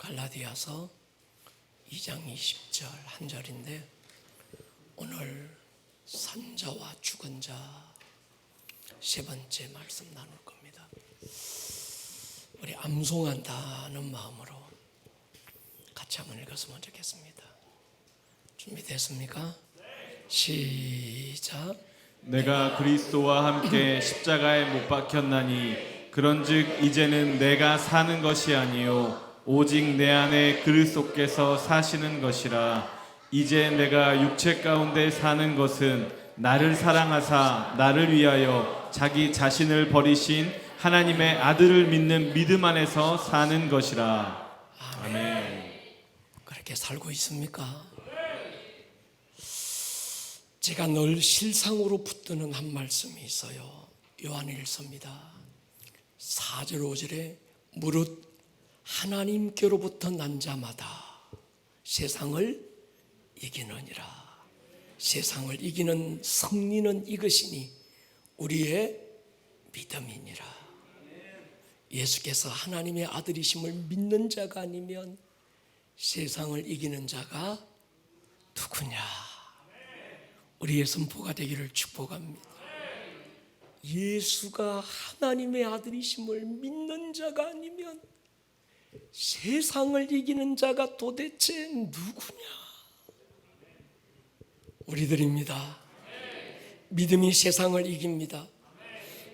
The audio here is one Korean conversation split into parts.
갈라디아서 2장 20절 한 절인데, 오늘 산 자와 죽은 자 세 번째 말씀 나눌 겁니다. 우리 암송한다는 마음으로 같이 한번 읽었으면 좋겠습니다. 준비됐습니까? 시작. 내가 그리스도와 함께 십자가에 못 박혔나니 그런즉 이제는 내가 사는 것이 아니요 오직 내 안에 그리스도께서 사시는 것이라. 이제 내가 육체 가운데 사는 것은 나를 사랑하사 나를 위하여 자기 자신을 버리신 하나님의 아들을 믿는 믿음 안에서 사는 것이라. 아멘. 그렇게 살고 있습니까? 제가 늘 실상으로 붙드는 한 말씀이 있어요. 요한일서입니다. 4절 5절에 무릇 하나님께로부터 난 자마다 세상을 이기느니라. 세상을 이기는 승리는 이것이니 우리의 믿음이니라. 예수께서 하나님의 아들이심을 믿는 자가 아니면 세상을 이기는 자가 누구냐? 우리의 선포가 되기를 축복합니다. 예수가 하나님의 아들이심을 믿는 자가 아니면 세상을 이기는 자가 도대체 누구냐? 우리들입니다. 믿음이 세상을 이깁니다.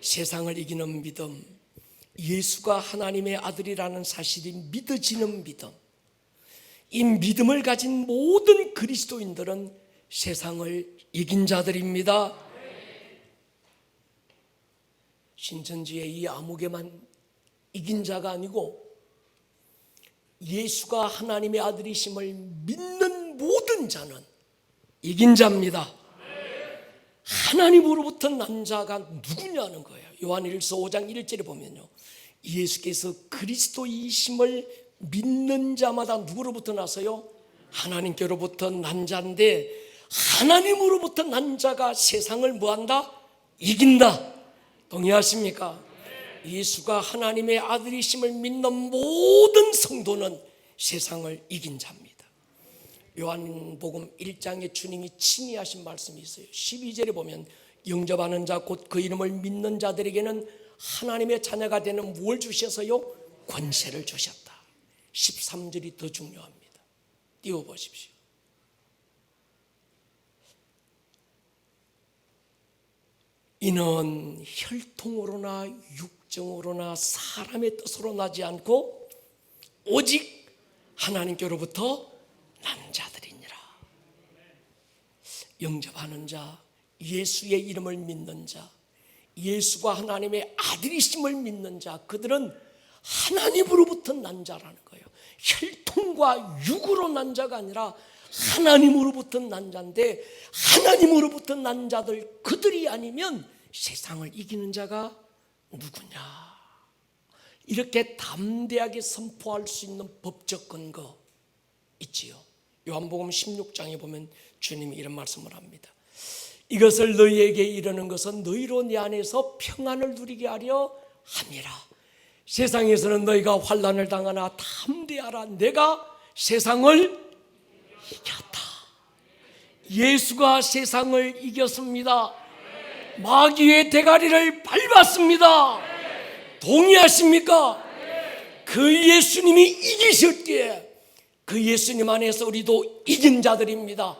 세상을 이기는 믿음, 예수가 하나님의 아들이라는 사실이 믿어지는 믿음, 이 믿음을 가진 모든 그리스도인들은 세상을 이긴 자들입니다. 신천지의 이 아무개만 이긴 자가 아니고 예수가 하나님의 아들이심을 믿는 모든 자는 이긴 자입니다. 하나님으로부터 난 자가 누구냐는 거예요. 요한일서 5장 1절에 보면요, 예수께서 그리스도이심을 믿는 자마다 누구로부터 나서요? 하나님께로부터 난 자인데, 하나님으로부터 난 자가 세상을 뭐한다? 이긴다. 동의하십니까? 예수가 하나님의 아들이심을 믿는 모든 성도는 세상을 이긴 자입니다. 요한복음 1장에 주님이 친히 하신 말씀이 있어요. 12절에 보면 영접하는 자 곧 그 이름을 믿는 자들에게는 하나님의 자녀가 되는 무엇을 주셔서요? 권세를 주셨다. 13절이 더 중요합니다. 띄워보십시오. 이는 혈통으로나 육정으로나 사람의 뜻으로 나지 않고 오직 하나님께로부터 난 자들이니라. 영접하는 자, 예수의 이름을 믿는 자, 예수가 하나님의 아들이심을 믿는 자, 그들은 하나님으로부터 난 자라는 거예요. 혈통과 육으로 난 자가 아니라 하나님으로부터 난 자인데, 하나님으로부터 난 자들, 그들이 아니면 세상을 이기는 자가 누구냐? 이렇게 담대하게 선포할 수 있는 법적 근거 있지요. 요한복음 16장에 보면 주님이 이런 말씀을 합니다. 이것을 너희에게 이르는 것은 너희로 내 안에서 평안을 누리게 하려 함이라. 세상에서는 너희가 환난을 당하나 담대하라. 내가 세상을 이겼다. 예수가 세상을 이겼습니다. 마귀의 대가리를 밟았습니다. 동의하십니까? 그 예수님이 이기실 때에 그 예수님 안에서 우리도 이긴 자들입니다.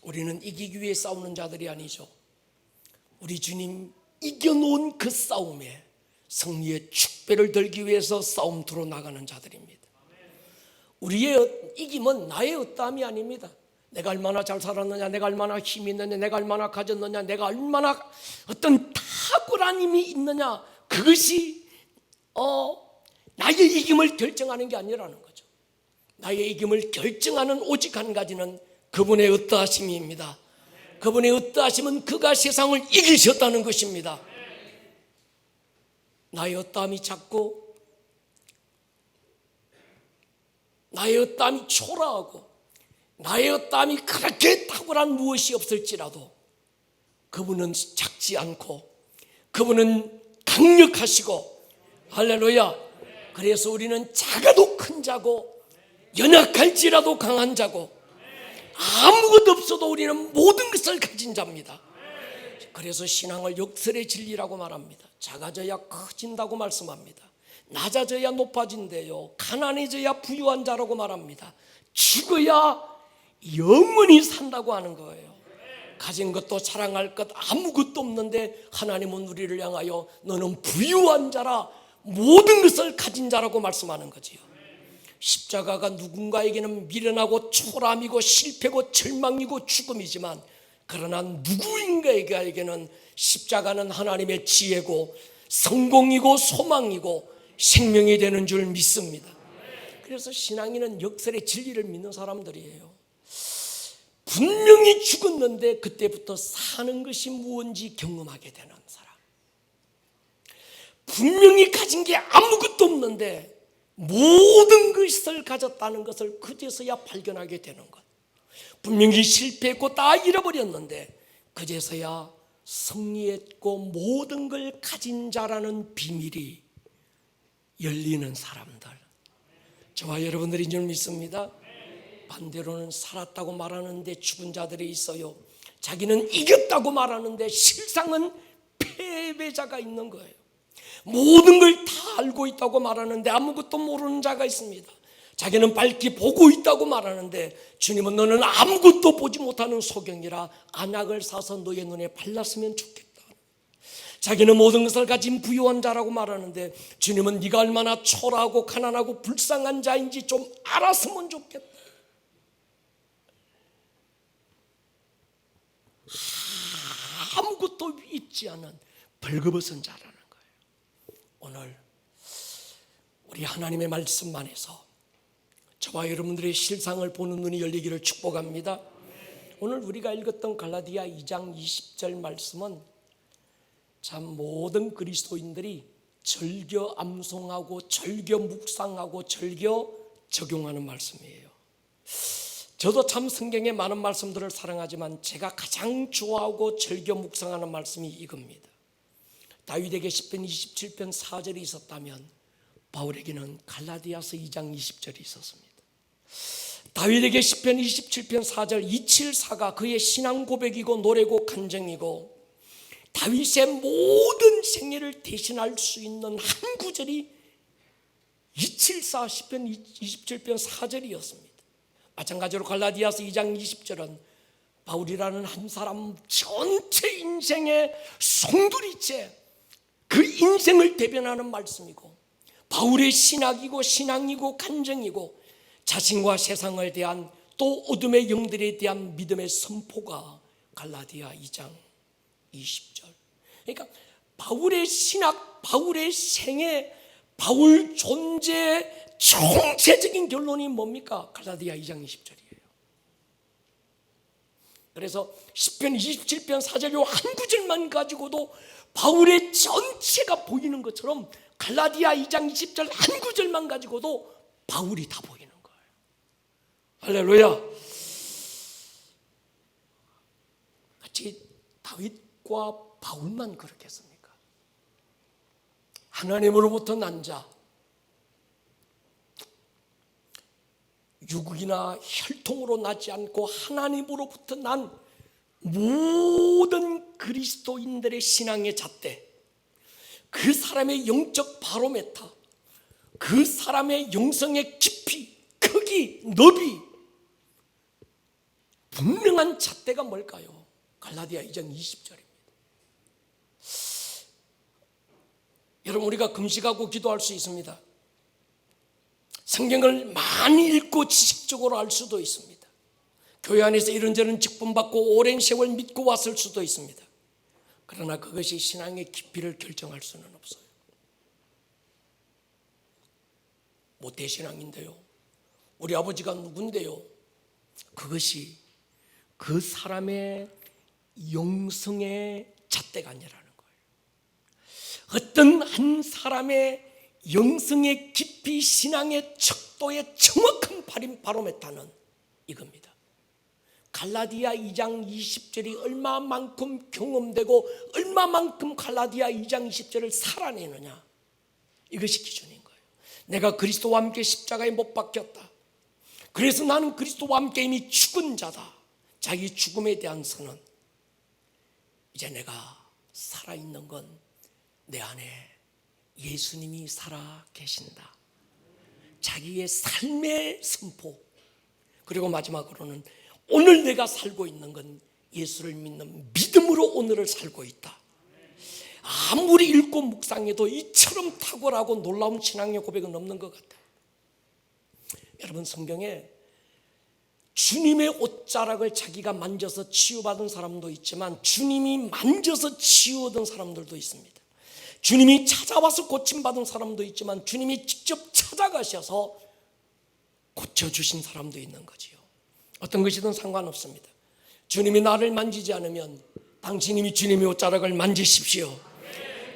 우리는 이기기 위해 싸우는 자들이 아니죠. 우리 주님 이겨놓은 그 싸움에 승리의 축배를 들기 위해서 싸움터로 나가는 자들입니다. 우리의 이김은 나의 어떠함이 아닙니다. 내가 얼마나 잘 살았느냐, 내가 얼마나 힘이 있느냐, 내가 얼마나 가졌느냐, 내가 얼마나 어떤 탁월한 힘이 있느냐, 그것이 나의 이김을 결정하는 게 아니라는 거죠. 나의 이김을 결정하는 오직 한 가지는 그분의 어떠하심입니다. 그분의 어떠하심은 그가 세상을 이기셨다는 것입니다. 나의 어떠함이 작고 나의 어떠함이 초라하고 나의 어떠함이 그렇게 탁월한 무엇이 없을지라도 그분은 작지 않고 그분은 강력하시고, 할렐루야. 그래서 우리는 작아도 큰 자고 연약할지라도 강한 자고 아무것도 없어도 우리는 모든 것을 가진 자입니다. 그래서 신앙을 역설의 진리라고 말합니다. 작아져야 커진다고 말씀합니다. 낮아져야 높아진대요. 가난해져야 부유한 자라고 말합니다. 죽어야 영원히 산다고 하는 거예요. 가진 것도 자랑할 것 아무것도 없는데 하나님은 우리를 향하여 너는 부유한 자라, 모든 것을 가진 자라고 말씀하는 거지요. 십자가가 누군가에게는 미련하고 초라함이고 실패고 절망이고 죽음이지만, 그러나 누구인가에게는 십자가는 하나님의 지혜고 성공이고 소망이고 생명이 되는 줄 믿습니다. 그래서 신앙인은 역설의 진리를 믿는 사람들이에요. 분명히 죽었는데 그때부터 사는 것이 무엇인지 경험하게 되는 사람. 분명히 가진 게 아무것도 없는데 모든 것을 가졌다는 것을 그제서야 발견하게 되는 것. 분명히 실패했고 다 잃어버렸는데 그제서야 승리했고 모든 걸 가진 자라는 비밀이 열리는 사람들, 저와 여러분들인 줄 믿습니다. 반대로는 살았다고 말하는데 죽은 자들이 있어요. 자기는 이겼다고 말하는데 실상은 패배자가 있는 거예요. 모든 걸 다 알고 있다고 말하는데 아무것도 모르는 자가 있습니다. 자기는 밝게 보고 있다고 말하는데 주님은 너는 아무것도 보지 못하는 소경이라 안약을 사서 너의 눈에 발랐으면 좋겠다. 자기는 모든 것을 가진 부유한 자라고 말하는데 주님은 네가 얼마나 초라하고 가난하고 불쌍한 자인지 좀 알았으면 좋겠다. 아무것도 있지 않은 벌거벗은 자라는 거예요. 오늘 우리 하나님의 말씀 안에서 저와 여러분들의 실상을 보는 눈이 열리기를 축복합니다. 오늘 우리가 읽었던 갈라디아 2장 20절 말씀은 참 모든 그리스도인들이 즐겨 암송하고 즐겨 묵상하고 즐겨 적용하는 말씀이에요. 저도 참 성경의 많은 말씀들을 사랑하지만 제가 가장 좋아하고 즐겨 묵상하는 말씀이 이겁니다. 다윗에게 시편 27편 4절이 있었다면 바울에게는 갈라디아서 2장 20절이 있었습니다. 다윗에게 시편 27편 4절 274가 그의 신앙 고백이고 노래고 간증이고 다윗의 모든 생애를 대신할 수 있는 한 구절이 274 시편 27편 4절이었습니다. 마찬가지로 갈라디아서 2장 20절은 바울이라는 한 사람 전체 인생의 송두리째 그 인생을 대변하는 말씀이고 바울의 신학이고 신앙이고 간증이고 자신과 세상을 대한 또 어둠의 영들에 대한 믿음의 선포가 갈라디아 2장 20절. 그러니까 바울의 신학, 바울의 생애, 바울 존재의 총체적인 결론이 뭡니까? 갈라디아 2장 20절이에요. 그래서 시편 27편 4절 요 한 구절만 가지고도 바울의 전체가 보이는 것처럼 갈라디아 2장 20절 한 구절만 가지고도 바울이 다 보이는 거예요. 할렐루야. 같이 다윗과 바울만 그렇겠습니까? 하나님으로부터 난 자, 육이나 혈통으로 나지 않고 하나님으로부터 난 모든 그리스도인들의 신앙의 잣대, 그 사람의 영적 바로메터, 그 사람의 영성의 깊이, 크기, 너비, 분명한 잣대가 뭘까요? 갈라디아 2장 20절입니다. 여러분, 우리가 금식하고 기도할 수 있습니다. 성경을 많이 읽고 지식적으로 알 수도 있습니다. 교회 안에서 이런저런 직분받고 오랜 세월 믿고 왔을 수도 있습니다. 그러나 그것이 신앙의 깊이를 결정할 수는 없어요. 모태신앙인데요, 우리 아버지가 누군데요, 그것이 그 사람의 영성의 잣대가 아니라는 거예요. 어떤 한 사람의 영성의 깊이, 신앙의 척도의 정확한 바로메타는 이겁니다. 갈라디아 2장 20절이 얼마만큼 경험되고 얼마만큼 갈라디아 2장 20절을 살아내느냐, 이것이 기준인 거예요. 내가 그리스도와 함께 십자가에 못 박혔다. 그래서 나는 그리스도와 함께 이미 죽은 자다. 자기 죽음에 대한 선언. 이제 내가 살아있는 건 내 안에 예수님이 살아 계신다. 자기의 삶의 선포. 그리고 마지막으로는 오늘 내가 살고 있는 건 예수를 믿는 믿음으로 오늘을 살고 있다. 아무리 읽고 묵상해도 이처럼 탁월하고 놀라운 신앙의 고백은 없는 것 같아요. 여러분, 성경에 주님의 옷자락을 자기가 만져서 치유받은 사람도 있지만 주님이 만져서 치유받은 사람들도 있습니다. 주님이 찾아와서 고침받은 사람도 있지만 주님이 직접 찾아가셔서 고쳐주신 사람도 있는 거지요. 어떤 것이든 상관없습니다. 주님이 나를 만지지 않으면 당신이 주님의 옷자락을 만지십시오.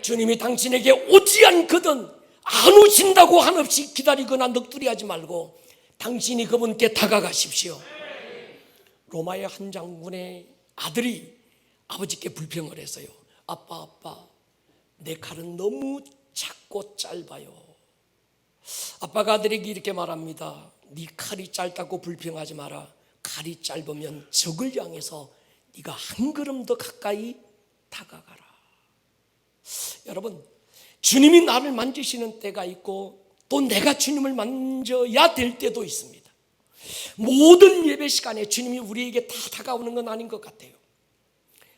주님이 당신에게 오지 않거든 안 오신다고 한없이 기다리거나 넋두리하지 말고 당신이 그분께 다가가십시오. 로마의 한 장군의 아들이 아버지께 불평을 했어요. 아빠, 내 칼은 너무 작고 짧아요. 아빠가 아들에게 이렇게 말합니다. 네 칼이 짧다고 불평하지 마라. 칼이 짧으면 적을 향해서 네가 한 걸음 더 가까이 다가가라. 여러분, 주님이 나를 만지시는 때가 있고 또 내가 주님을 만져야 될 때도 있습니다. 모든 예배 시간에 주님이 우리에게 다 다가오는 건 아닌 것 같아요.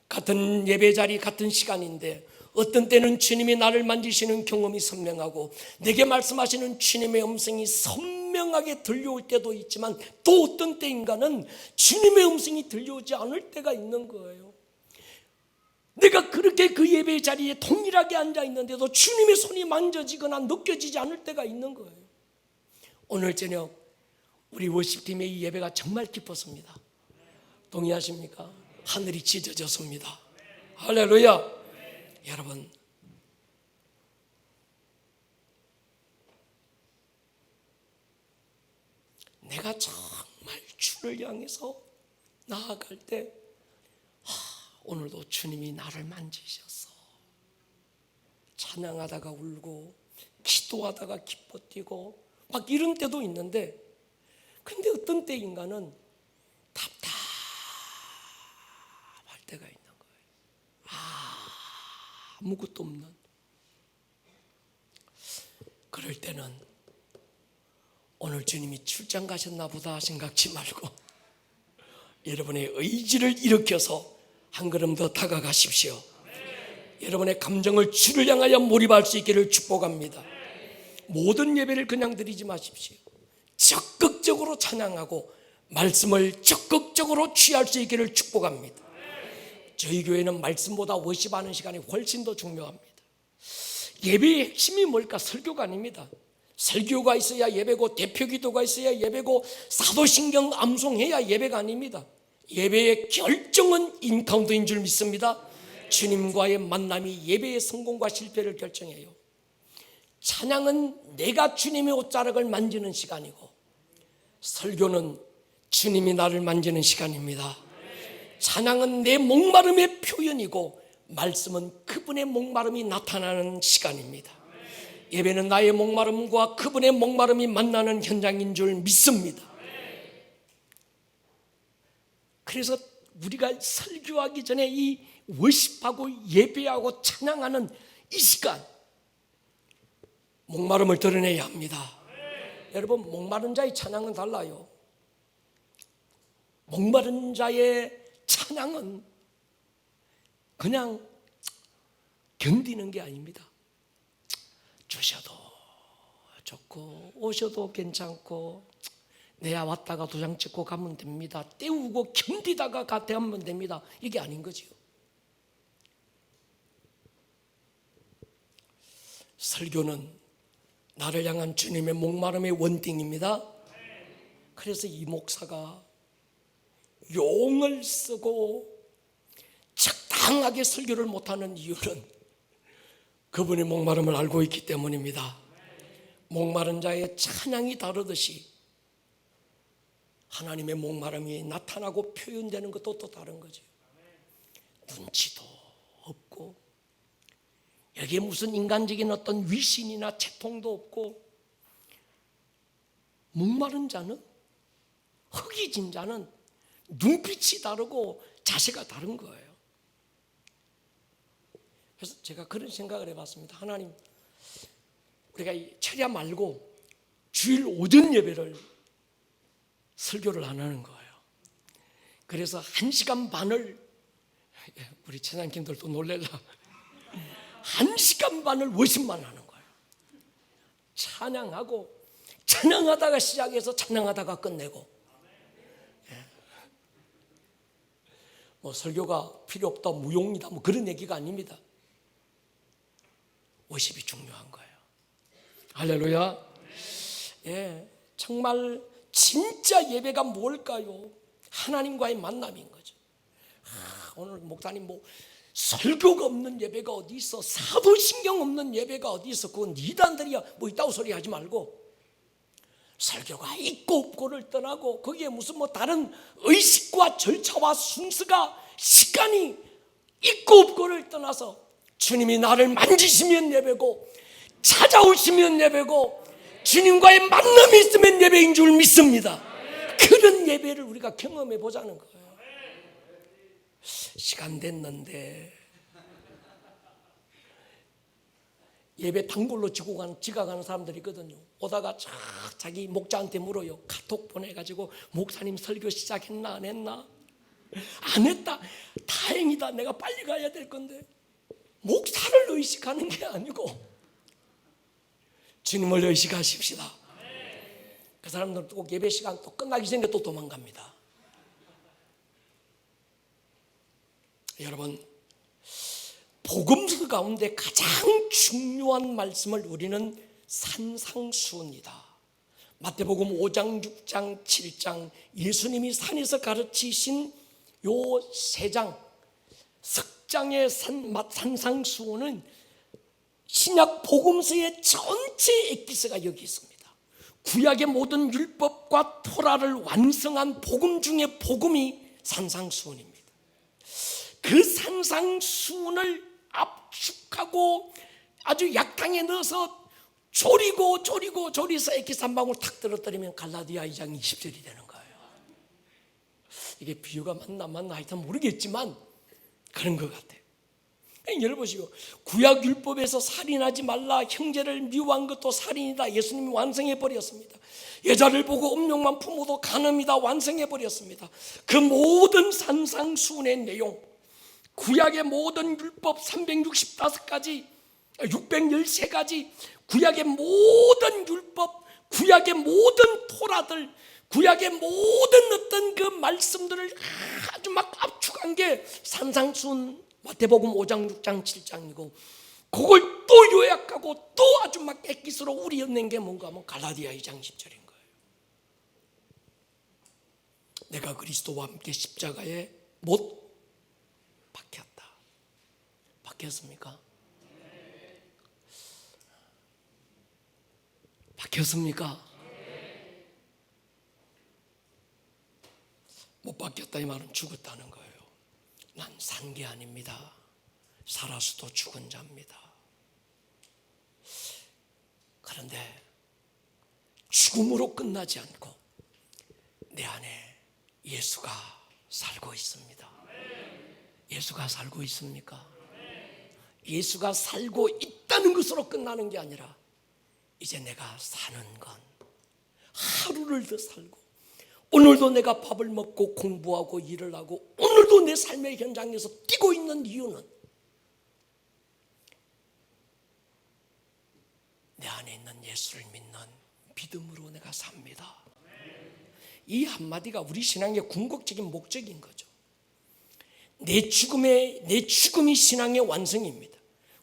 같은 예배 자리, 같은 시간인데 어떤 때는 주님이 나를 만지시는 경험이 선명하고 내게 말씀하시는 주님의 음성이 선명하게 들려올 때도 있지만 또 어떤 때인가는 주님의 음성이 들려오지 않을 때가 있는 거예요. 내가 그렇게 그 예배 자리에 동일하게 앉아 있는데도 주님의 손이 만져지거나 느껴지지 않을 때가 있는 거예요. 오늘 저녁 우리 워십팀의 이 예배가 정말 기뻤습니다. 동의하십니까? 하늘이 찢어졌습니다. 할렐루야. 여러분, 내가 정말 주를 향해서 나아갈 때 오늘도 주님이 나를 만지셨어. 찬양하다가 울고 기도하다가 기뻐 뛰고 막 이런 때도 있는데, 근데 어떤 때인가는 답답할 때가 있는 거예요. 아무것도 없는. 그럴 때는 오늘 주님이 출장 가셨나 보다 생각지 말고 여러분의 의지를 일으켜서 한 걸음 더 다가가십시오. 여러분의 감정을 주를 향하여 몰입할 수 있기를 축복합니다. 모든 예배를 그냥 드리지 마십시오. 적극적으로 찬양하고 말씀을 적극적으로 취할 수 있기를 축복합니다. 저희 교회는 말씀보다 워십하는 시간이 훨씬 더 중요합니다. 예배의 핵심이 뭘까? 설교가 아닙니다. 설교가 있어야 예배고 대표기도가 있어야 예배고 사도신경 암송해야 예배가 아닙니다. 예배의 결정은 인카운트인 줄 믿습니다. 주님과의 만남이 예배의 성공과 실패를 결정해요. 찬양은 내가 주님의 옷자락을 만지는 시간이고 설교는 주님이 나를 만지는 시간입니다. 찬양은 내 목마름의 표현이고 말씀은 그분의 목마름이 나타나는 시간입니다. 예배는 나의 목마름과 그분의 목마름이 만나는 현장인 줄 믿습니다. 그래서 우리가 설교하기 전에 이 워십하고 예배하고 찬양하는 이 시간, 목마름을 드러내야 합니다. 여러분, 목마른 자의 찬양은 달라요. 목마른 자의 찬양은 그냥 견디는 게 아닙니다. 주셔도 좋고 오셔도 괜찮고 내야 왔다가 도장 찍고 가면 됩니다. 때우고 견디다가 가면 됩니다. 이게 아닌 거지요. 설교는 나를 향한 주님의 목마름의 원띵입니다. 그래서 이 목사가 용을 쓰고 적당하게 설교를 못하는 이유는 그분의 목마름을 알고 있기 때문입니다. 목마른 자의 찬양이 다르듯이 하나님의 목마름이 나타나고 표현되는 것도 또 다른 거죠. 눈치도 없고 여기에 무슨 인간적인 어떤 위신이나 채통도 없고, 목마른 자는, 허기진 자는 눈빛이 다르고 자세가 다른 거예요. 그래서 제가 그런 생각을 해봤습니다. 하나님, 우리가 이 철야 말고 주일 오전 예배를 설교를 안 하는 거예요. 그래서 1시간 반을, 우리 찬양팀들도 놀랄라, 1시간 반을 워십만 하는 거예요. 찬양하다가 시작해서 찬양하다가 끝내고. 뭐 설교가 필요 없다, 무용이다, 뭐 그런 얘기가 아닙니다. 워십이 중요한 거예요. 할렐루야. 정말 진짜 예배가 뭘까요? 하나님과의 만남인 거죠. 오늘 목사님 뭐 설교가 없는 예배가 어디 있어, 사도신경 없는 예배가 어디 있어, 그건 이단들이야 뭐 있다고 소리 하지 말고, 설교가 있고 없고를 떠나고 거기에 무슨 뭐 다른 의식과 절차와 순서가, 시간이 있고 없고를 떠나서 주님이 나를 만지시면 예배고, 찾아오시면 예배고, 주님과의 만남이 있으면 예배인 줄 믿습니다. 그런 예배를 우리가 경험해 보자는 거예요. 시간 됐는데 예배 단골로 지나가는 사람들이 있거든요. 오다가 자기 목자한테 물어요. 카톡 보내가지고 목사님 설교 시작했나 안 했나? 안 했다. 다행이다. 내가 빨리 가야 될 건데. 목사를 의식하는 게 아니고 주님을 의식하십시다. 그 사람들은 꼭 예배 시간 또 끝나기 전에 또 도망갑니다. 여러분, 복음서 가운데 가장 중요한 말씀을 우리는 산상수훈이다. 마태복음 5장, 6장, 7장 예수님이 산에서 가르치신 요 3장, 석장의 산상수훈은 신약 복음서의 전체 엑기스가 여기 있습니다. 구약의 모든 율법과 토라를 완성한 복음 중에 복음이 산상수훈입니다. 그 산상수훈을 압축하고 아주 약탕에 넣어서 조리서 엑기스 한 방울 탁 떨어뜨리면 갈라디아 2장 20절이 되는 거예요. 이게 비유가 맞나 하여튼 모르겠지만 그런 것 같아요. 여러분 보시고, 구약 율법에서 살인하지 말라, 형제를 미워한 것도 살인이다, 예수님이 완성해 버렸습니다. 여자를 보고 음욕만 품어도 간음이다, 완성해 버렸습니다. 그 모든 산상수훈의 내용, 구약의 모든 율법 365가지, 613가지, 구약의 모든 율법, 구약의 모든 토라들, 구약의 모든 어떤 그 말씀들을 아주 막 압축한 게 산상수훈 마태복음 5장, 6장, 7장이고, 그걸 또 요약하고 또 아주 막 엑기스로 우려낸 게 뭔가 하면 갈라디아 2장 10절인 거예요. 내가 그리스도와 함께 십자가에 못 박혔다. 박혔습니까? 박혔습니까? 못 박혔다 이 말은 죽었다는 거예요. 난 산 게 아닙니다. 살아서도 죽은 자입니다. 그런데 죽음으로 끝나지 않고 내 안에 예수가 살고 있습니다. 예수가 살고 있습니까? 예수가 살고 있다는 것으로 끝나는 게 아니라 이제 내가 사는 건 하루를 더 살고, 오늘도 내가 밥을 먹고 공부하고 일을 하고 오늘도 내 삶의 현장에서 뛰고 있는 이유는 내 안에 있는 예수를 믿는 믿음으로 내가 삽니다. 이 한마디가 우리 신앙의 궁극적인 목적인 거죠. 내 죽음이 신앙의 완성입니다.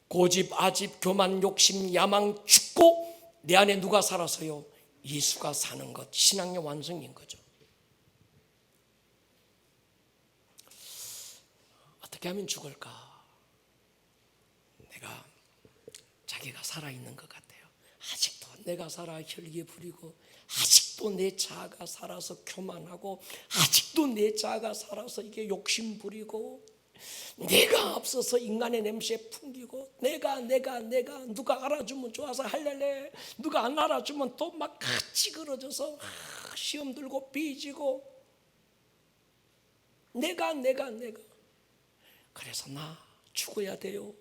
고집, 아집, 교만, 욕심, 야망 죽고 내 안에 누가 살아서요? 예수가 사는 것, 신앙의 완성인 거죠. 어떻게 하면 죽을까? 내가 자기가 살아있는 것 같아요. 아직도 내가 살아 혈기 부리고 아직도 아직도 내 자아가 살아서 교만하고, 아직도 내 자아가 살아서 이게 욕심 부리고, 내가 앞서서 인간의 냄새에 풍기고, 내가 누가 알아주면 좋아서 할렐레, 누가 안 알아주면 또 막 찌그러져서 시험 들고 삐지고, 내가 그래서 나 죽어야 돼요.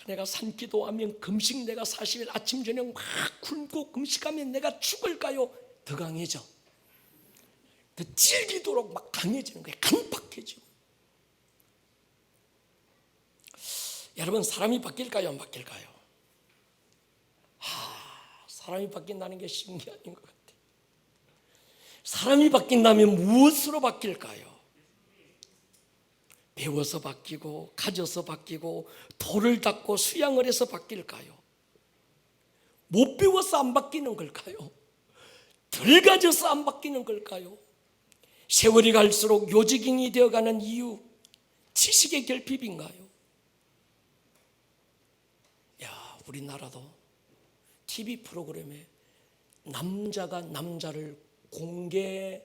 내가 산기도하면 금식 내가 40일 아침 저녁 막 굶고 금식하면 내가 죽을까요? 더 강해져. 더 질기도록 막 강해지는 거예요. 강팍해지고. 여러분, 사람이 바뀔까요? 안 바뀔까요? 사람이 바뀐다는 게 신기한 것 같아요. 사람이 바뀐다면 무엇으로 바뀔까요? 배워서 바뀌고, 가져서 바뀌고, 돌을 닦고 수양을 해서 바뀔까요? 못 배워서 안 바뀌는 걸까요? 덜 가져서 안 바뀌는 걸까요? 세월이 갈수록 요지경이 되어가는 이유, 지식의 결핍인가요? 우리나라도 TV 프로그램에 남자가 남자를 공개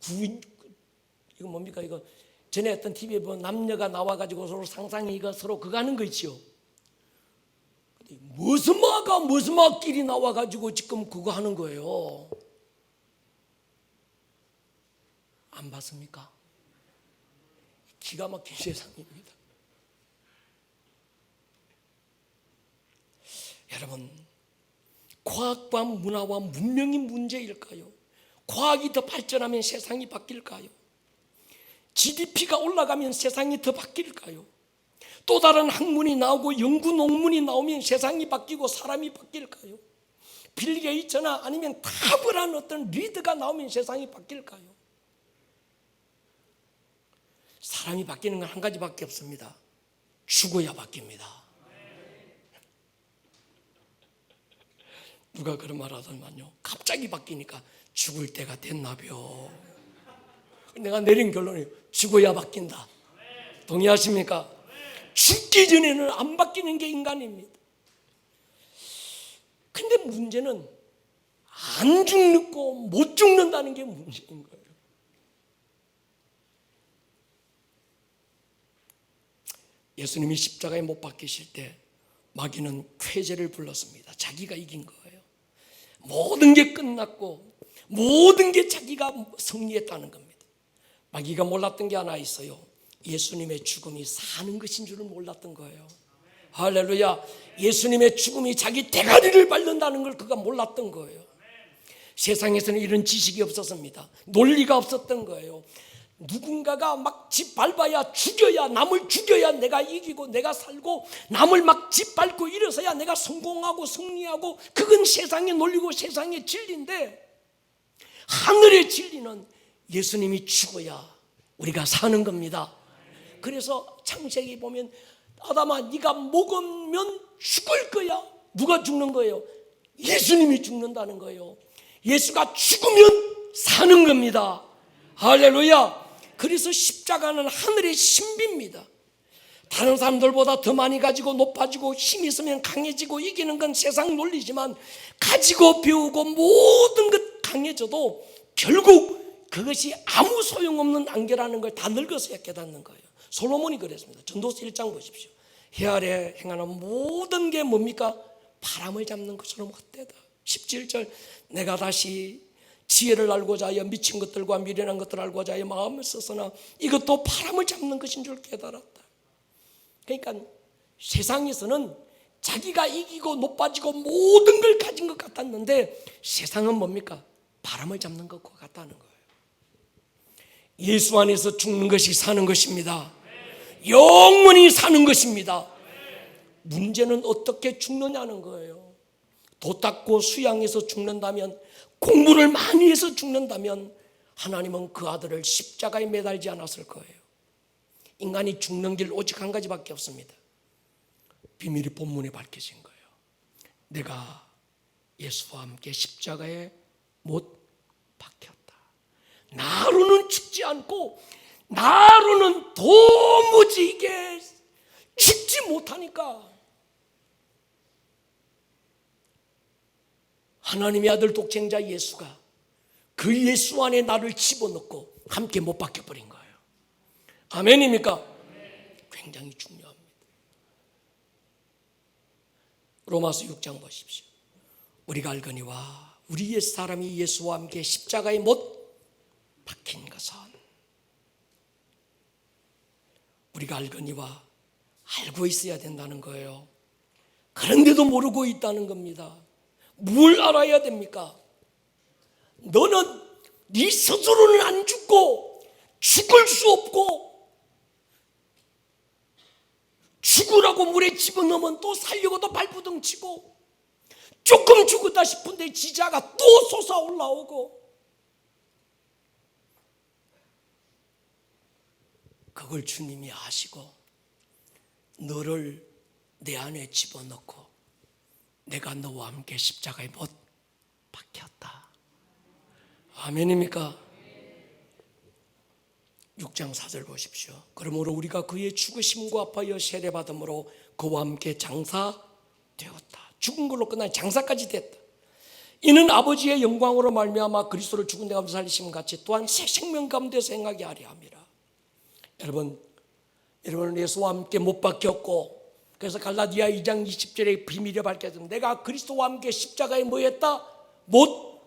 구인, 이거 뭡니까? 이거 전에 어떤 TV에 보면 남녀가 나와가지고 서로 상상이 이거 서로 그거 하는 거 있지요. 무슨 마끼리 나와가지고 지금 그거 하는 거예요. 안 봤습니까? 기가 막힌 세상입니다. 여러분, 과학과 문화와 문명이 문제일까요? 과학이 더 발전하면 세상이 바뀔까요? GDP가 올라가면 세상이 더 바뀔까요? 또 다른 학문이 나오고 연구 논문이 나오면 세상이 바뀌고 사람이 바뀔까요? 빌 게이츠나 아니면 탁월한 어떤 리더가 나오면 세상이 바뀔까요? 사람이 바뀌는 건 한 가지밖에 없습니다. 죽어야 바뀝니다. 누가 그런 말 하더만요. 갑자기 바뀌니까 죽을 때가 됐나벼. 내가 내린 결론이 죽어야 바뀐다. 동의하십니까? 죽기 전에는 안 바뀌는 게 인간입니다. 근데 문제는 안 죽고 못 죽는다는 게 문제인 거예요. 예수님이 십자가에 못 박히실 때 마귀는 쾌재를 불렀습니다. 자기가 이긴 거예요. 모든 게 끝났고 모든 게 자기가 승리했다는 겁니다. 마귀가 몰랐던 게 하나 있어요. 예수님의 죽음이 사는 것인 줄을 몰랐던 거예요. 할렐루야. 예수님의 죽음이 자기 대가리를 밟는다는 걸 그가 몰랐던 거예요. 세상에서는 이런 지식이 없었습니다. 논리가 없었던 거예요. 누군가가 막 집 밟아야 죽여야, 남을 죽여야 내가 이기고 내가 살고, 남을 막 집 밟고 이래서야 내가 성공하고 승리하고, 그건 세상의 논리고 세상의 진리인데, 하늘의 진리는 예수님이 죽어야 우리가 사는 겁니다. 그래서 창세기 보면 아담아 네가 먹으면 죽을 거야. 누가 죽는 거예요? 예수님이 죽는다는 거예요. 예수가 죽으면 사는 겁니다. 할렐루야. 그래서 십자가는 하늘의 신비입니다. 다른 사람들보다 더 많이 가지고 높아지고 힘 있으면 강해지고 이기는 건 세상 논리지만, 가지고 배우고 모든 것 강해져도 결국 그것이 아무 소용없는 안개라는 걸 다 늙어서야 깨닫는 거예요. 솔로몬이 그랬습니다. 전도서 1장 보십시오. 해 아래 행하는 모든 게 뭡니까? 바람을 잡는 것처럼 헛되다. 17절, 내가 다시 지혜를 알고자 하여 미친 것들과 미련한 것들을 알고자 하여 마음을 썼으나 이것도 바람을 잡는 것인 줄 깨달았다. 그러니까 세상에서는 자기가 이기고 높아지고 모든 걸 가진 것 같았는데, 세상은 뭡니까? 바람을 잡는 것과 같다는 거예요. 예수 안에서 죽는 것이 사는 것입니다. 영원히 사는 것입니다. 문제는 어떻게 죽느냐는 거예요. 도 닦고 수양해서 죽는다면, 공부를 많이 해서 죽는다면 하나님은 그 아들을 십자가에 매달지 않았을 거예요. 인간이 죽는 길 오직 한 가지밖에 없습니다. 비밀이 본문에 밝혀진 거예요. 내가 예수와 함께 십자가에 못 박혔다. 나로는 죽지 않고, 나로는 도무지 이게 죽지 못하니까, 하나님의 아들 독생자 예수가 그 예수 안에 나를 집어넣고 함께 못 박혀버린 거예요. 아멘입니까? 굉장히 중요합니다. 로마서 6장 보십시오. 우리가 알거니와 우리 옛 사람이 예수와 함께 십자가에 못 박힌 것은, 우리가 알거니와 알고 있어야 된다는 거예요. 그런데도 모르고 있다는 겁니다. 뭘 알아야 됩니까? 너는 네 스스로는 안 죽고 죽을 수 없고, 죽으라고 물에 집어넣으면 또 살려고 또 발부둥 치고, 조금 죽었다 싶은데 지자가 또 솟아올라오고, 그걸 주님이 아시고 너를 내 안에 집어넣고 내가 너와 함께 십자가에 못 박혔다. 아멘입니까? 6장 4절 보십시오. 그러므로 우리가 그의 죽으심과 아파여 세례받음으로 그와 함께 장사되었다. 죽은 걸로 끝나니 장사까지 됐다. 이는 아버지의 영광으로 말미암아 그리스도를 죽은 데 가운데 살리심 같이 또한 새 생명 가운데서 행하게 하려 함이라. 여러분은 예수와 함께 못 박혔고, 그래서 갈라디아 2장 20절에 비밀이 밝혀졌습니다. 내가 그리스도와 함께 십자가에 뭐 했다? 못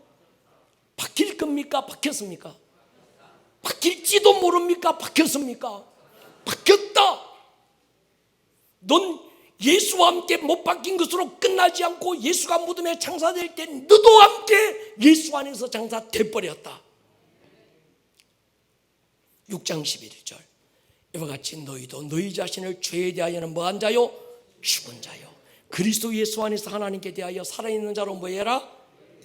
박힐 겁니까? 박혔습니까? 박힐지도 모릅니까? 박혔습니까? 박혔다. 넌 예수와 함께 못 박힌 것으로 끝나지 않고 예수가 무덤에 장사될 때 너도 함께 예수 안에서 장사돼 버렸다. 6장 11절 이와 같이 너희도 너희 자신을 죄에 대하여는 뭐한 자요? 죽은 자요. 그리스도 예수 안에서 하나님께 대하여 살아있는 자로 뭐해라?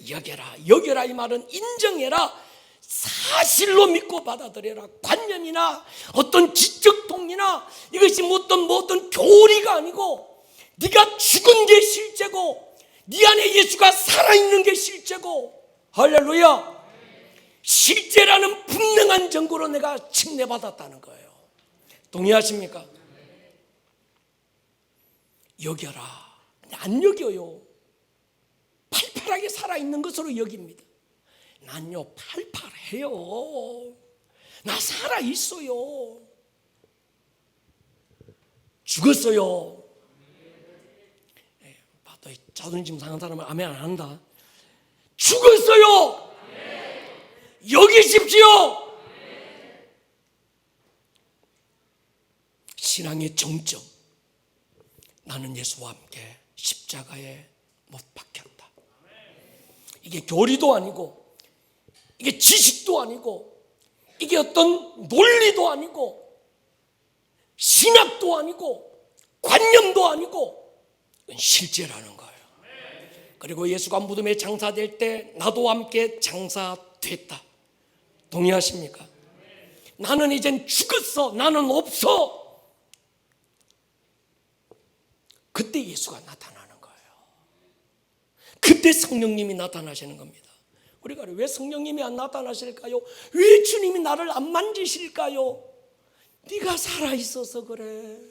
여겨라. 여겨라 이 말은 인정해라. 사실로 믿고 받아들여라. 관념이나 어떤 지적 동의나 이것이 어떤 교리가 아니고, 네가 죽은 게 실제고 네 안에 예수가 살아있는 게 실제고, 할렐루야, 실제라는 분명한 증거로 내가 칭례받았다는 거예요. 동의하십니까? 여겨라. 안 여겨요. 팔팔하게 살아있는 것으로 여깁니다. 난요 팔팔해요. 나 살아있어요. 죽었어요. 또 자존심 상한 사람은 아멘 안 한다. 죽었어요. 여기십시오. 신앙의 정점, 나는 예수와 함께 십자가에 못 박혔다. 이게 교리도 아니고, 이게 지식도 아니고, 이게 어떤 논리도 아니고, 신학도 아니고, 관념도 아니고, 이건 실제라는 거예요. 그리고 예수가 무덤에 장사될 때 나도 함께 장사됐다. 동의하십니까? 나는 이젠 죽었어. 나는 없어. 그때 예수가 나타나는 거예요. 그때 성령님이 나타나시는 겁니다. 우리가 왜 성령님이 안 나타나실까요? 왜 주님이 나를 안 만지실까요? 네가 살아있어서 그래.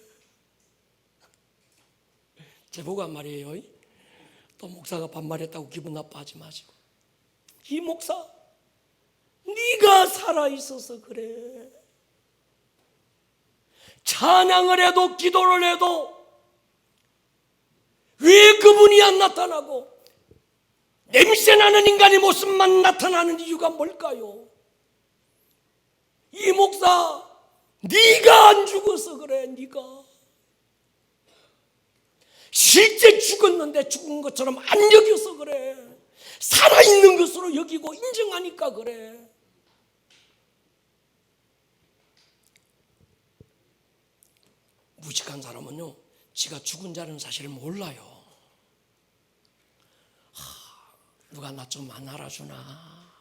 제보가 말이에요. 또 목사가 반말했다고 기분 나빠하지 마시고, 이 목사 네가 살아있어서 그래. 찬양을 해도 기도를 해도 왜 그분이 안 나타나고 냄새나는 인간의 모습만 나타나는 이유가 뭘까요? 이 목사 네가 안 죽어서 그래. 네가 실제 죽었는데 죽은 것처럼 안 여겨서 그래. 살아있는 것으로 여기고 인정하니까 그래. 무식한 사람은요, 지가 죽은 자는 사실을 몰라요. 누가 나 좀 안 알아주나,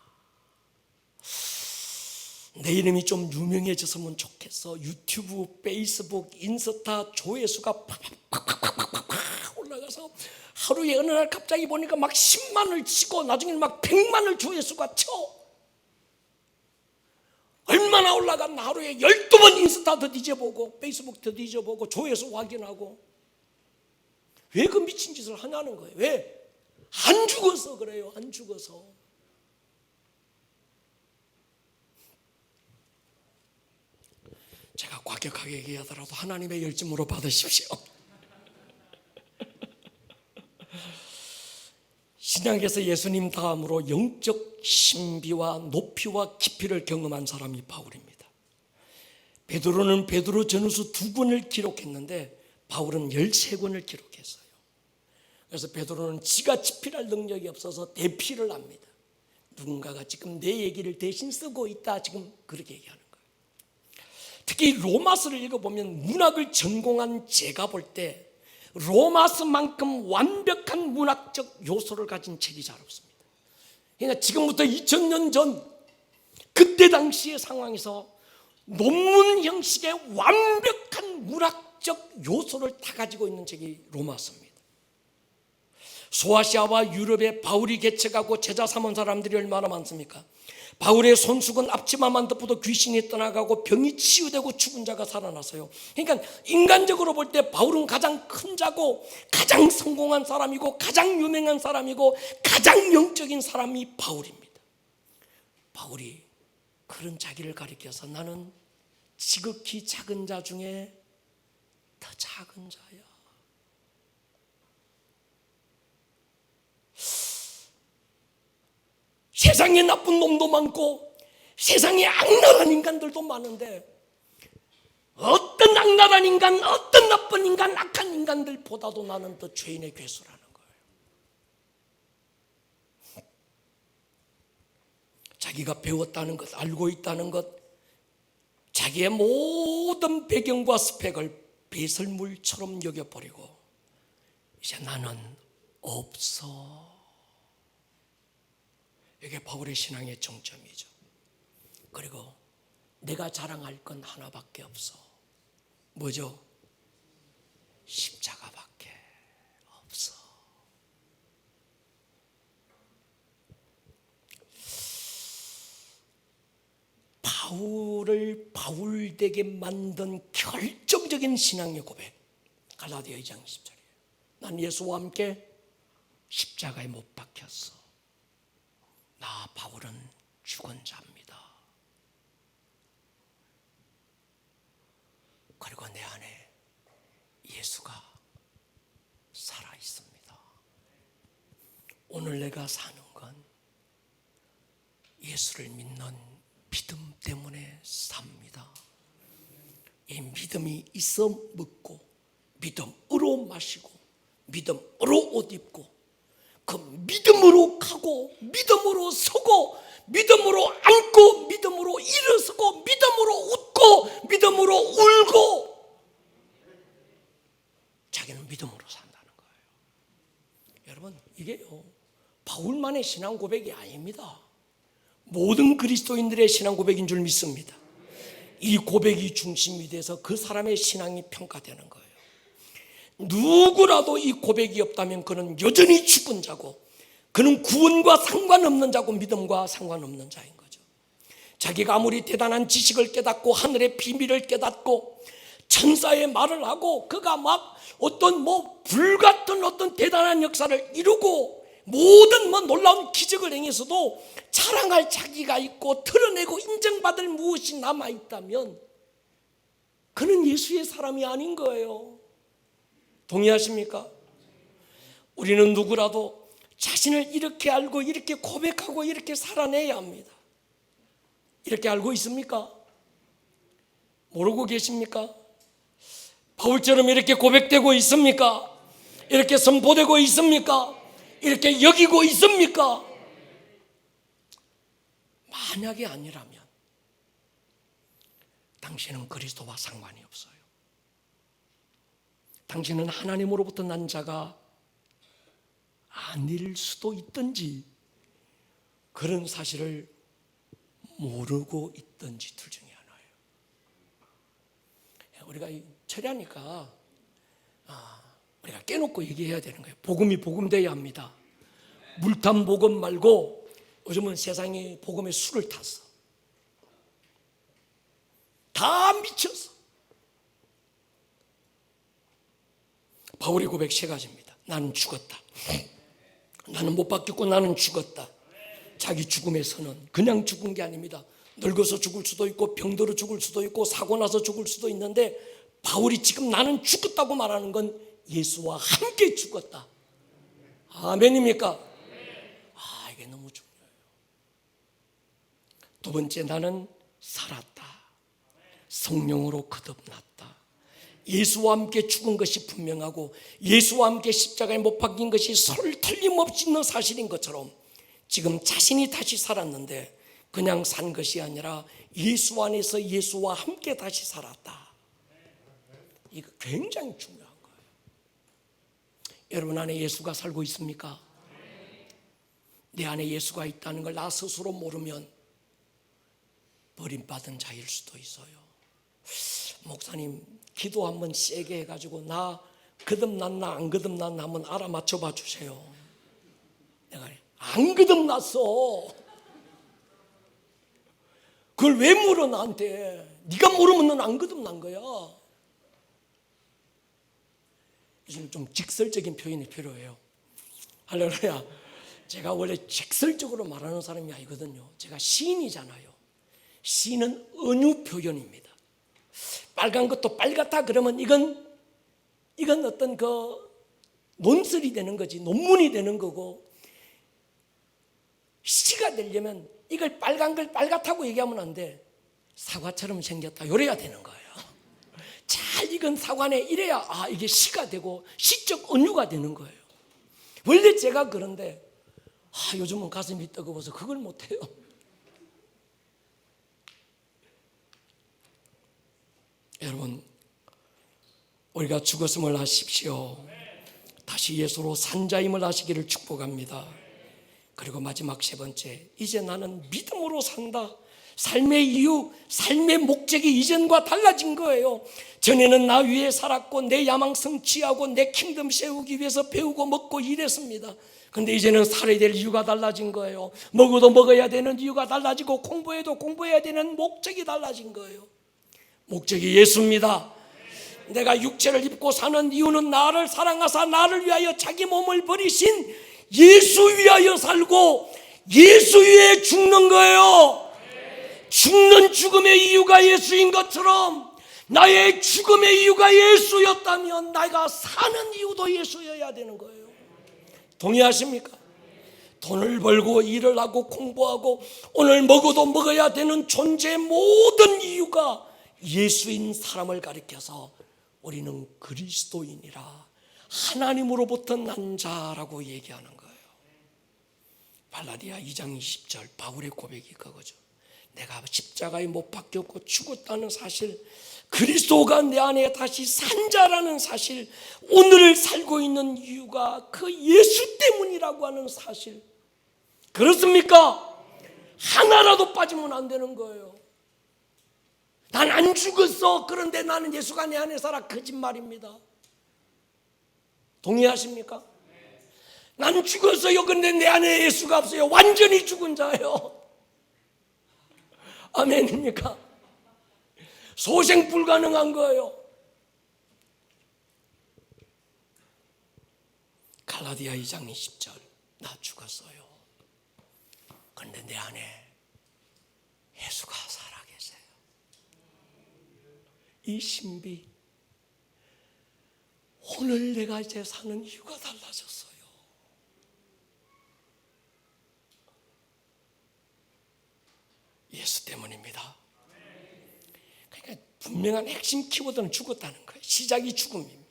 내 이름이 좀 유명해졌으면 좋겠어. 유튜브, 페이스북, 인스타 조회수가 팍팍팍팍팍 올라가서 하루에 어느 날 갑자기 보니까 막 10만을 치고 나중에는 막 100만을 조회수가 쳐. 얼마나 올라갔나. 하루에 12번 인스타 더 뒤져보고 페이스북 더 뒤져보고 조회수 확인하고. 왜 그 미친 짓을 하냐는 거예요. 왜? 안 죽어서 그래요. 안 죽어서. 제가 과격하게 얘기하더라도 하나님의 열심으로 받으십시오. 신약에서 예수님 다음으로 영적 신비와 높이와 깊이를 경험한 사람이 바울입니다. 베드로는 베드로 전후서 2권을 기록했는데 바울은 13권을 기록했어요. 그래서 베드로는 지가 집필할 능력이 없어서 대피를 합니다. 누군가가 지금 내 얘기를 대신 쓰고 있다, 지금 그렇게 얘기하는 거예요. 특히 로마서를 읽어보면 문학을 전공한 제가 볼 때 로마서만큼 완벽한 문학적 요소를 가진 책이 잘 없습니다. 그러니까 지금부터 2000년 전 그때 당시의 상황에서 논문 형식의 완벽한 문학적 요소를 다 가지고 있는 책이 로마서입니다. 소아시아와 유럽에 바울이 개척하고 제자 삼은 사람들이 얼마나 많습니까? 바울의 손수건 앞치마만 덮어도 귀신이 떠나가고 병이 치유되고 죽은 자가 살아났어요. 그러니까 인간적으로 볼 때 바울은 가장 큰 자고 가장 성공한 사람이고 가장 유명한 사람이고 가장 영적인 사람이 바울입니다. 바울이 그런 자기를 가리켜서 나는 지극히 작은 자 중에 더 작은 자야. 세상에 나쁜 놈도 많고 세상에 악랄한 인간들도 많은데 어떤 악랄한 인간, 어떤 나쁜 인간, 악한 인간들보다도 나는 더 죄인의 괴수라는 거예요. 자기가 배웠다는 것, 알고 있다는 것, 자기의 모든 배경과 스펙을 배설물처럼 여겨버리고 이제 나는 없어. 이게 바울의 신앙의 정점이죠. 그리고 내가 자랑할 건 하나밖에 없어. 뭐죠? 십자가밖에 없어. 바울을 바울되게 만든 결정적인 신앙의 고백, 갈라디아 2장 10절이에요. 난 예수와 함께 십자가에 못 박혔어. 나 바울은 죽은 자입니다. 그리고 내 안에 예수가 살아 있습니다. 오늘 내가 사는 건 예수를 믿는 믿음 때문에 삽니다. 이 믿음이 있어 먹고 믿음으로 마시고 믿음으로 옷 입고 그 믿음으로 가고 믿음으로 서고 믿음으로 앉고 믿음으로 일어서고 믿음으로 웃고 믿음으로 울고 자기는 믿음으로 산다는 거예요. 여러분, 이게요 바울만의 신앙 고백이 아닙니다. 모든 그리스도인들의 신앙 고백인 줄 믿습니다. 이 고백이 중심이 돼서 그 사람의 신앙이 평가되는 거예요. 누구라도 이 고백이 없다면 그는 여전히 죽은 자고 그는 구원과 상관없는 자고 믿음과 상관없는 자인 거죠. 자기가 아무리 대단한 지식을 깨닫고 하늘의 비밀을 깨닫고 천사의 말을 하고 그가 막 어떤 불같은 어떤 대단한 역사를 이루고 모든 놀라운 기적을 행해서도 자랑할 자기가 있고 드러내고 인정받을 무엇이 남아있다면 그는 예수의 사람이 아닌 거예요. 동의하십니까? 우리는 누구라도 자신을 이렇게 알고 이렇게 고백하고 이렇게 살아내야 합니다. 이렇게 알고 있습니까? 모르고 계십니까? 바울처럼 이렇게 고백되고 있습니까? 이렇게 선포되고 있습니까? 이렇게 여기고 있습니까? 만약에 아니라면 당신은 그리스도와 상관이 없어요. 당신은 하나님으로부터 난 자가 아닐 수도 있든지 그런 사실을 모르고 있든지 둘 중에 하나예요. 우리가 철야니까 우리가 깨놓고 얘기해야 되는 거예요. 복음이 복음돼야 합니다. 물탄 복음 말고 요즘은 세상이 복음에 술을 탔어. 다 미쳤어. 바울의 고백 세 가지입니다. 나는 죽었다. 나는 못 바뀌었고 나는 죽었다. 자기 죽음의 선언. 그냥 죽은 게 아닙니다. 늙어서 죽을 수도 있고 병들어 죽을 수도 있고 사고 나서 죽을 수도 있는데, 바울이 지금 나는 죽었다고 말하는 건 예수와 함께 죽었다. 아멘입니까? 이게 너무 중요해요. 두 번째, 나는 살았다. 성령으로 거듭났다. 예수와 함께 죽은 것이 분명하고 예수와 함께 십자가에 못 박힌 것이 설 틀림없이 있는 사실인 것처럼, 지금 자신이 다시 살았는데 그냥 산 것이 아니라 예수 안에서 예수와 함께 다시 살았다. 이거 굉장히 중요한 거예요. 여러분 안에 예수가 살고 있습니까? 내 안에 예수가 있다는 걸 나 스스로 모르면 버림받은 자일 수도 있어요. 목사님, 기도 한번 세게 해가지고 나 거듭났나 안 거듭났나 한번 알아맞혀 봐 주세요. 내가 안 거듭났어. 그걸 왜 물어 나한테? 네가 모르면 넌 안 거듭난 거야. 요즘 좀 직설적인 표현이 필요해요. 할렐루야. 제가 원래 직설적으로 말하는 사람이 아니거든요. 제가 시인이잖아요. 시는 은유 표현입니다. 빨간 것도 빨갛다 그러면 이건 어떤 그 논설이 되는 거지, 논문이 되는 거고, 시가 되려면 이걸 빨간 걸 빨갛다고 얘기하면 안 돼. 사과처럼 생겼다 요래야 되는 거예요. 잘 익은 사과네 이래야 이게 시가 되고 시적 은유가 되는 거예요. 원래 제가 그런데 요즘은 가슴이 뜨거워서 그걸 못해요. 여러분, 우리가 죽었음을 아십시오. 다시 예수로 산자임을 아시기를 축복합니다. 그리고 마지막 세 번째, 이제 나는 믿음으로 산다. 삶의 이유, 삶의 목적이 이전과 달라진 거예요. 전에는 나 위에 살았고 내 야망 성취하고 내 킹덤 세우기 위해서 배우고 먹고 일했습니다. 근데 이제는 살아야 될 이유가 달라진 거예요. 먹어도 먹어야 되는 이유가 달라지고 공부해도 공부해야 되는 목적이 달라진 거예요. 목적이 예수입니다. 내가 육체를 입고 사는 이유는 나를 사랑하사 나를 위하여 자기 몸을 버리신 예수 위하여 살고 예수 위에 죽는 거예요. 죽는 죽음의 이유가 예수인 것처럼 나의 죽음의 이유가 예수였다면 내가 사는 이유도 예수여야 되는 거예요. 동의하십니까? 돈을 벌고 일을 하고 공부하고 오늘 먹어도 먹어야 되는 존재의 모든 이유가 예수인 사람을 가리켜서 우리는 그리스도인이라, 하나님으로부터 난 자라고 얘기하는 거예요. 갈라디아 2장 20절 바울의 고백이 그거죠. 내가 십자가에 못 박혔고 죽었다는 사실, 그리스도가 내 안에 다시 산 자라는 사실, 오늘을 살고 있는 이유가 그 예수 때문이라고 하는 사실, 그렇습니까? 하나라도 빠지면 안 되는 거예요. 난 안 죽었어. 그런데 나는 예수가 내 안에 살아. 거짓말입니다. 동의하십니까? 난 죽었어요. 그런데 내 안에 예수가 없어요. 완전히 죽은 자예요. 아멘입니까? 소생 불가능한 거예요. 갈라디아 2장 20절 나 죽었어요. 그런데 내 안에 예수가 살아 계세요. 이 신비, 오늘 내가 이제 사는 이유가 달라졌어요. 예수 때문입니다. 그러니까 분명한 핵심 키워드는 죽었다는 거예요. 시작이 죽음입니다.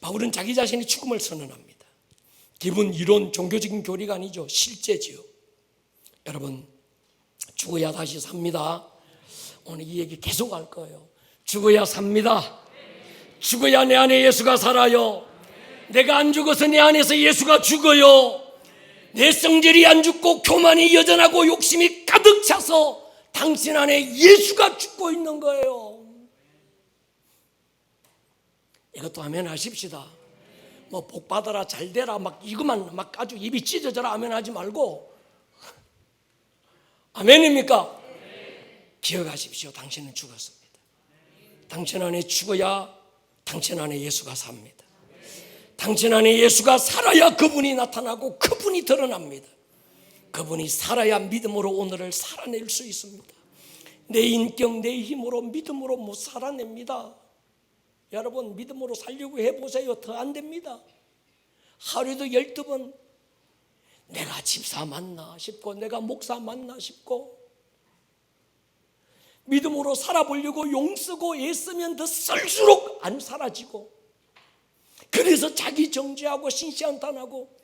바울은 자기 자신의 죽음을 선언합니다. 기본 이론 종교적인 교리가 아니죠. 실제지요. 여러분, 죽어야 다시 삽니다. 오늘 이 얘기 계속 할 거예요. 죽어야 삽니다. 죽어야 내 안에 예수가 살아요. 내가 안 죽어서 내 안에서 예수가 죽어요. 내 성질이 안 죽고 교만이 여전하고 욕심이 가득 차서 당신 안에 예수가 죽고 있는 거예요. 이것도 아멘 하십시다. 뭐 복 받아라, 잘 되라, 막 이것만 막 아주 입이 찢어져라 아멘 하지 말고, 아멘입니까? 기억하십시오. 당신은 죽었습니다. 당신 안에 죽어야 당신 안에 예수가 삽니다. 당신 안에 예수가 살아야 그분이 나타나고 그분이 드러납니다. 그분이 살아야 믿음으로 오늘을 살아낼 수 있습니다. 내 인격, 내 힘으로, 믿음으로 못 살아냅니다. 여러분, 믿음으로 살려고 해보세요. 더 안 됩니다. 하루에도 12번 내가 집사 맞나 싶고, 내가 목사 맞나 싶고, 믿음으로 살아보려고 용쓰고 애쓰면 더 쓸수록 안 사라지고, 그래서 자기 정죄하고 신시한탄하고,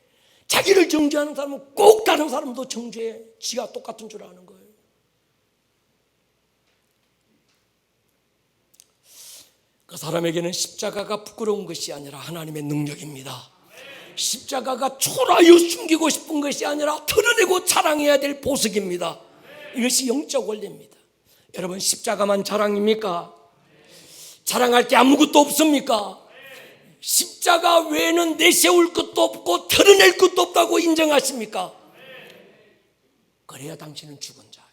자기를 정죄하는 사람은 꼭 다른 사람도 정죄해. 지가 똑같은 줄 아는 거예요. 그 사람에게는 십자가가 부끄러운 것이 아니라 하나님의 능력입니다. 십자가가 초라하여 숨기고 싶은 것이 아니라 드러내고 자랑해야 될 보석입니다. 이것이 영적 원리입니다. 여러분, 십자가만 자랑입니까? 자랑할 게 아무것도 없습니까? 십자가 외에는 내세울 것도 없고 드러낼 것도 없다고 인정하십니까? 그래야 당신은 죽은 자예요.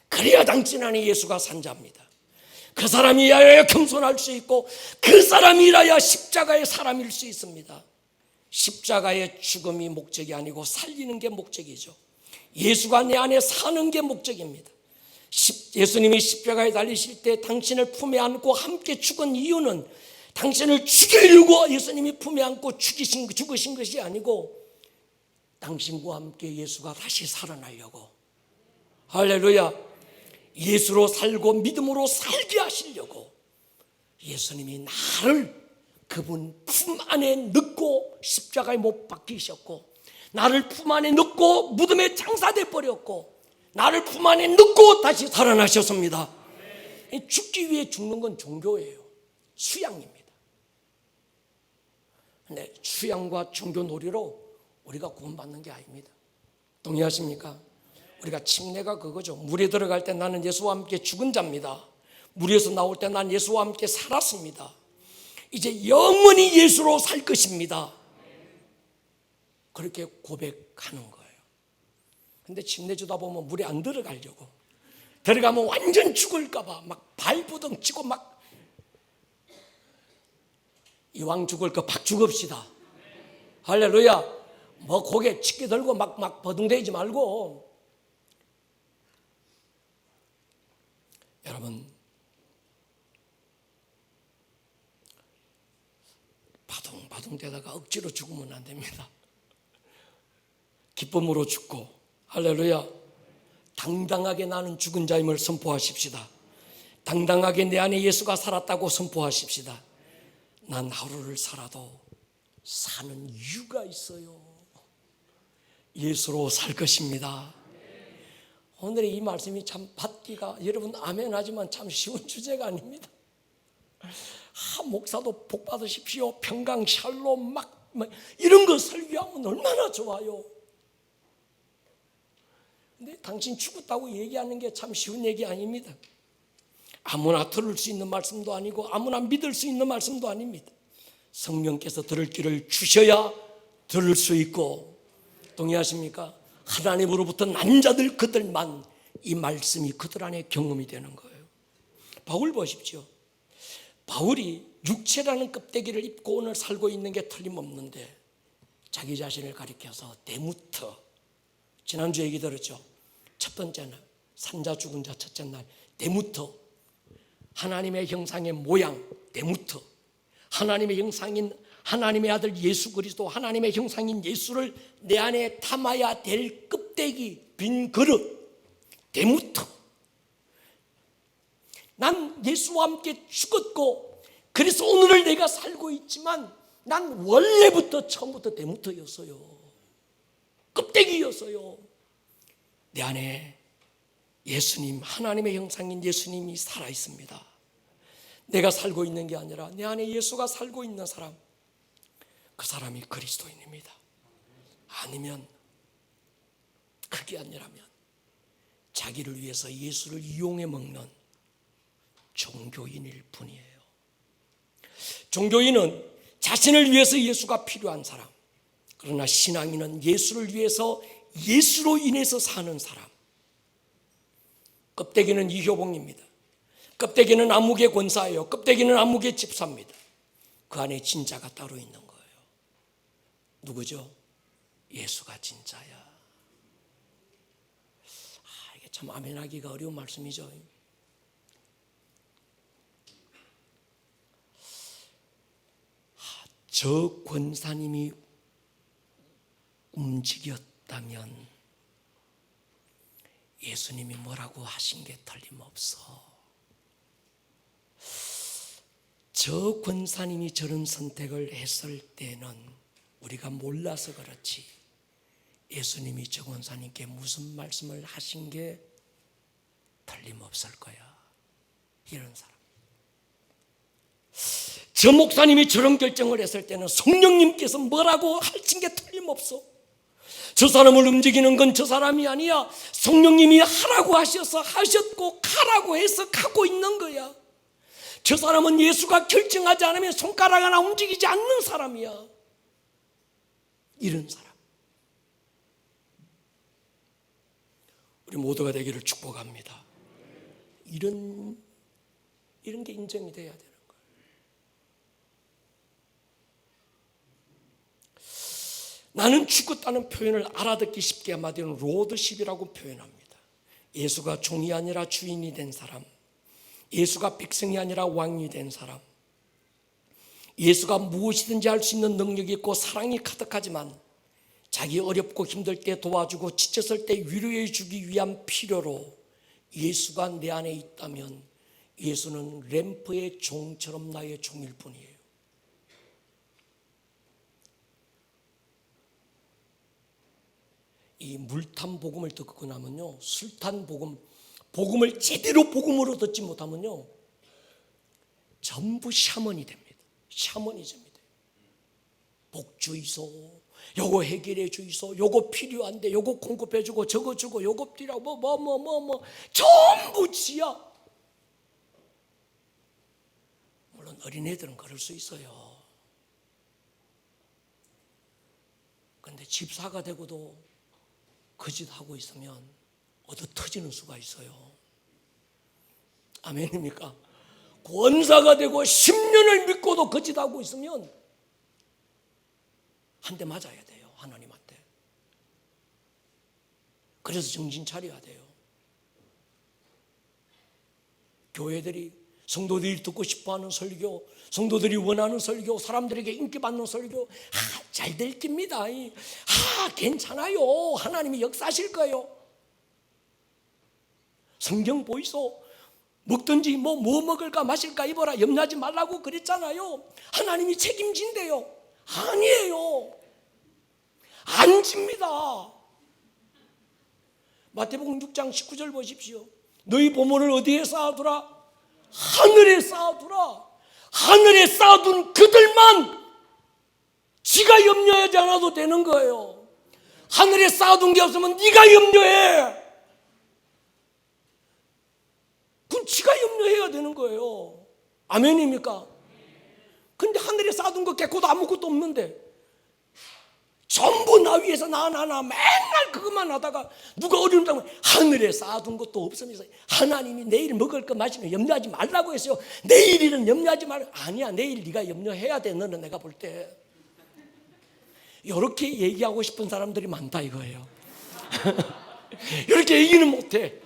그래야 당신 안에 예수가 산 자입니다. 그 사람이라야 겸손할 수 있고, 그 사람이라야 십자가의 사람일 수 있습니다. 십자가의 죽음이 목적이 아니고 살리는 게 목적이죠. 예수가 내 안에 사는 게 목적입니다. 예수님이 십자가에 달리실 때 당신을 품에 안고 함께 죽은 이유는 당신을 죽이려고 예수님이 품에 안고 죽으신 것이 아니고, 당신과 함께 예수가 다시 살아나려고, 할렐루야, 예수로 살고 믿음으로 살게 하시려고 예수님이 나를 그분 품 안에 넣고 십자가에 못 박히셨고, 나를 품 안에 넣고 무덤에 장사돼 버렸고, 나를 품 안에 넣고 다시 살아나셨습니다. 죽기 위해 죽는 건 종교예요. 수양입니다. 근데 수양과 종교 놀이로 우리가 구원받는 게 아닙니다. 동의하십니까? 우리가 침례가 그거죠. 물에 들어갈 때 나는 예수와 함께 죽은 자입니다. 물에서 나올 때 난 예수와 함께 살았습니다. 이제 영원히 예수로 살 것입니다. 그렇게 고백하는 거예요. 근데 침례 주다 보면 물에 안 들어가려고, 들어가면 완전 죽을까 봐 막 발부둥 치고 막, 이왕 죽을 거 박 죽읍시다. 할렐루야. 뭐 고개 치게 들고 막 버둥대지 말고. 여러분, 바둥대다가 억지로 죽으면 안 됩니다. 기쁨으로 죽고, 할렐루야, 당당하게 나는 죽은 자임을 선포하십시다. 당당하게 내 안에 예수가 살았다고 선포하십시다. 난 하루를 살아도 사는 이유가 있어요. 예수로 살 것입니다. 오늘의 이 말씀이 참 받기가, 여러분 아멘 하지만 참 쉬운 주제가 아닙니다. 목사도 복 받으십시오, 평강 샬롬 막 이런 거 설교하면 얼마나 좋아요. 근데 당신 죽었다고 얘기하는 게 참 쉬운 얘기 아닙니다. 아무나 들을 수 있는 말씀도 아니고 아무나 믿을 수 있는 말씀도 아닙니다. 성령께서 들을 길을 주셔야 들을 수 있고, 동의하십니까? 하나님으로부터 난 자들 그들만 이 말씀이 그들 안에 경험이 되는 거예요. 바울 보십시오. 바울이 육체라는 껍데기를 입고 오늘 살고 있는 게 틀림없는데, 자기 자신을 가리켜서 데무터, 지난주 얘기 들었죠. 첫 번째 날, 산자 죽은 자 첫째 날, 데무터, 하나님의 형상의 모양, 데무터, 하나님의 형상인 하나님의 아들 예수 그리스도, 하나님의 형상인 예수를 내 안에 담아야 될 껍데기, 빈 그릇, 데무터. 난 예수와 함께 죽었고 그래서 오늘을 내가 살고 있지만 난 원래부터 처음부터 데무터였어요. 껍데기였어요. 내 안에 예수님, 하나님의 형상인 예수님이 살아있습니다. 내가 살고 있는 게 아니라 내 안에 예수가 살고 있는 사람, 그 사람이 그리스도인입니다. 아니면, 그게 아니라면 자기를 위해서 예수를 이용해 먹는 종교인일 뿐이에요. 종교인은 자신을 위해서 예수가 필요한 사람, 그러나 신앙인은 예수를 위해서 예수로 인해서 사는 사람. 껍데기는 이효봉입니다. 껍데기는 암흑의 권사예요. 껍데기는 암흑의 집사입니다. 그 안에 진짜가 따로 있는 거예요. 누구죠? 예수가 진짜야. 이게 참 아멘하기가 어려운 말씀이죠. 저 권사님이 움직였다면 예수님이 뭐라고 하신 게 틀림없어. 저 권사님이 저런 선택을 했을 때는 우리가 몰라서 그렇지 예수님이 저 권사님께 무슨 말씀을 하신 게 틀림없을 거야. 이런 사람. 저 목사님이 저런 결정을 했을 때는 성령님께서 뭐라고 하신 게 틀림없어. 저 사람을 움직이는 건 저 사람이 아니야. 성령님이 하라고 하셔서 하셨고 가라고 해서 가고 있는 거야. 저 사람은 예수가 결정하지 않으면 손가락 하나 움직이지 않는 사람이야. 이런 사람. 우리 모두가 되기를 축복합니다. 이런 게 인정이 돼야 되는 거예요. 나는 죽었다는 표현을 알아듣기 쉽게 한마디로 로드십이라고 표현합니다. 예수가 종이 아니라 주인이 된 사람, 예수가 백성이 아니라 왕이 된 사람, 예수가 무엇이든지 할 수 있는 능력이 있고 사랑이 가득하지만 자기 어렵고 힘들 때 도와주고 지쳤을 때 위로해 주기 위한 필요로 예수가 내 안에 있다면 예수는 램프의 종처럼 나의 종일 뿐이에요. 이 물탄 복음을 듣고 나면요, 술탄 복음을 제대로 복음으로 듣지 못하면요 전부 샤먼이 됩니다. 샤머니즘이 돼요. 복주의소, 요거 해결해 주이소, 요거 필요한데 요거 공급해 주고 저거 주고 요거 필요하고 뭐 전부 지야. 물론 어린애들은 그럴 수 있어요. 근데 집사가 되고도 거짓하고 있으면 얻어 터지는 수가 있어요. 아멘입니까? 권사가 되고 10년을 믿고도 거짓하고 있으면 한 대 맞아야 돼요. 하나님한테. 그래서 정신 차려야 돼요. 교회들이, 성도들이 듣고 싶어하는 설교, 성도들이 원하는 설교, 사람들에게 인기받는 설교, 잘 될 겁니다. 괜찮아요. 하나님이 역사하실 거예요. 성경 보이소. 먹든지 뭐 먹을까 마실까 입어라 염려하지 말라고 그랬잖아요. 하나님이 책임진대요. 아니에요. 안 집니다. 마태복음 6장 19절 보십시오. 너희 보물을 어디에 쌓아두라? 하늘에 쌓아두라. 하늘에 쌓아둔 그들만 지가 염려하지 않아도 되는 거예요. 하늘에 쌓아둔 게 없으면 네가 염려해. 그건 지가 염려해야 되는 거예요. 아멘입니까? 근데 하늘에 쌓아둔 거 깨고도 아무것도 없는데 전부 나 위에서 나 맨날 그것만 하다가 누가 어려운다고 하늘에 쌓아둔 것도 없으면서 하나님이 내일 먹을 거 마시면 염려하지 말라고 했어요. 내일 일은 염려하지 말라고. 아니야, 내일 네가 염려해야 돼. 너는 내가 볼 때. 이렇게 얘기하고 싶은 사람들이 많다 이거예요. 이렇게 얘기는 못해.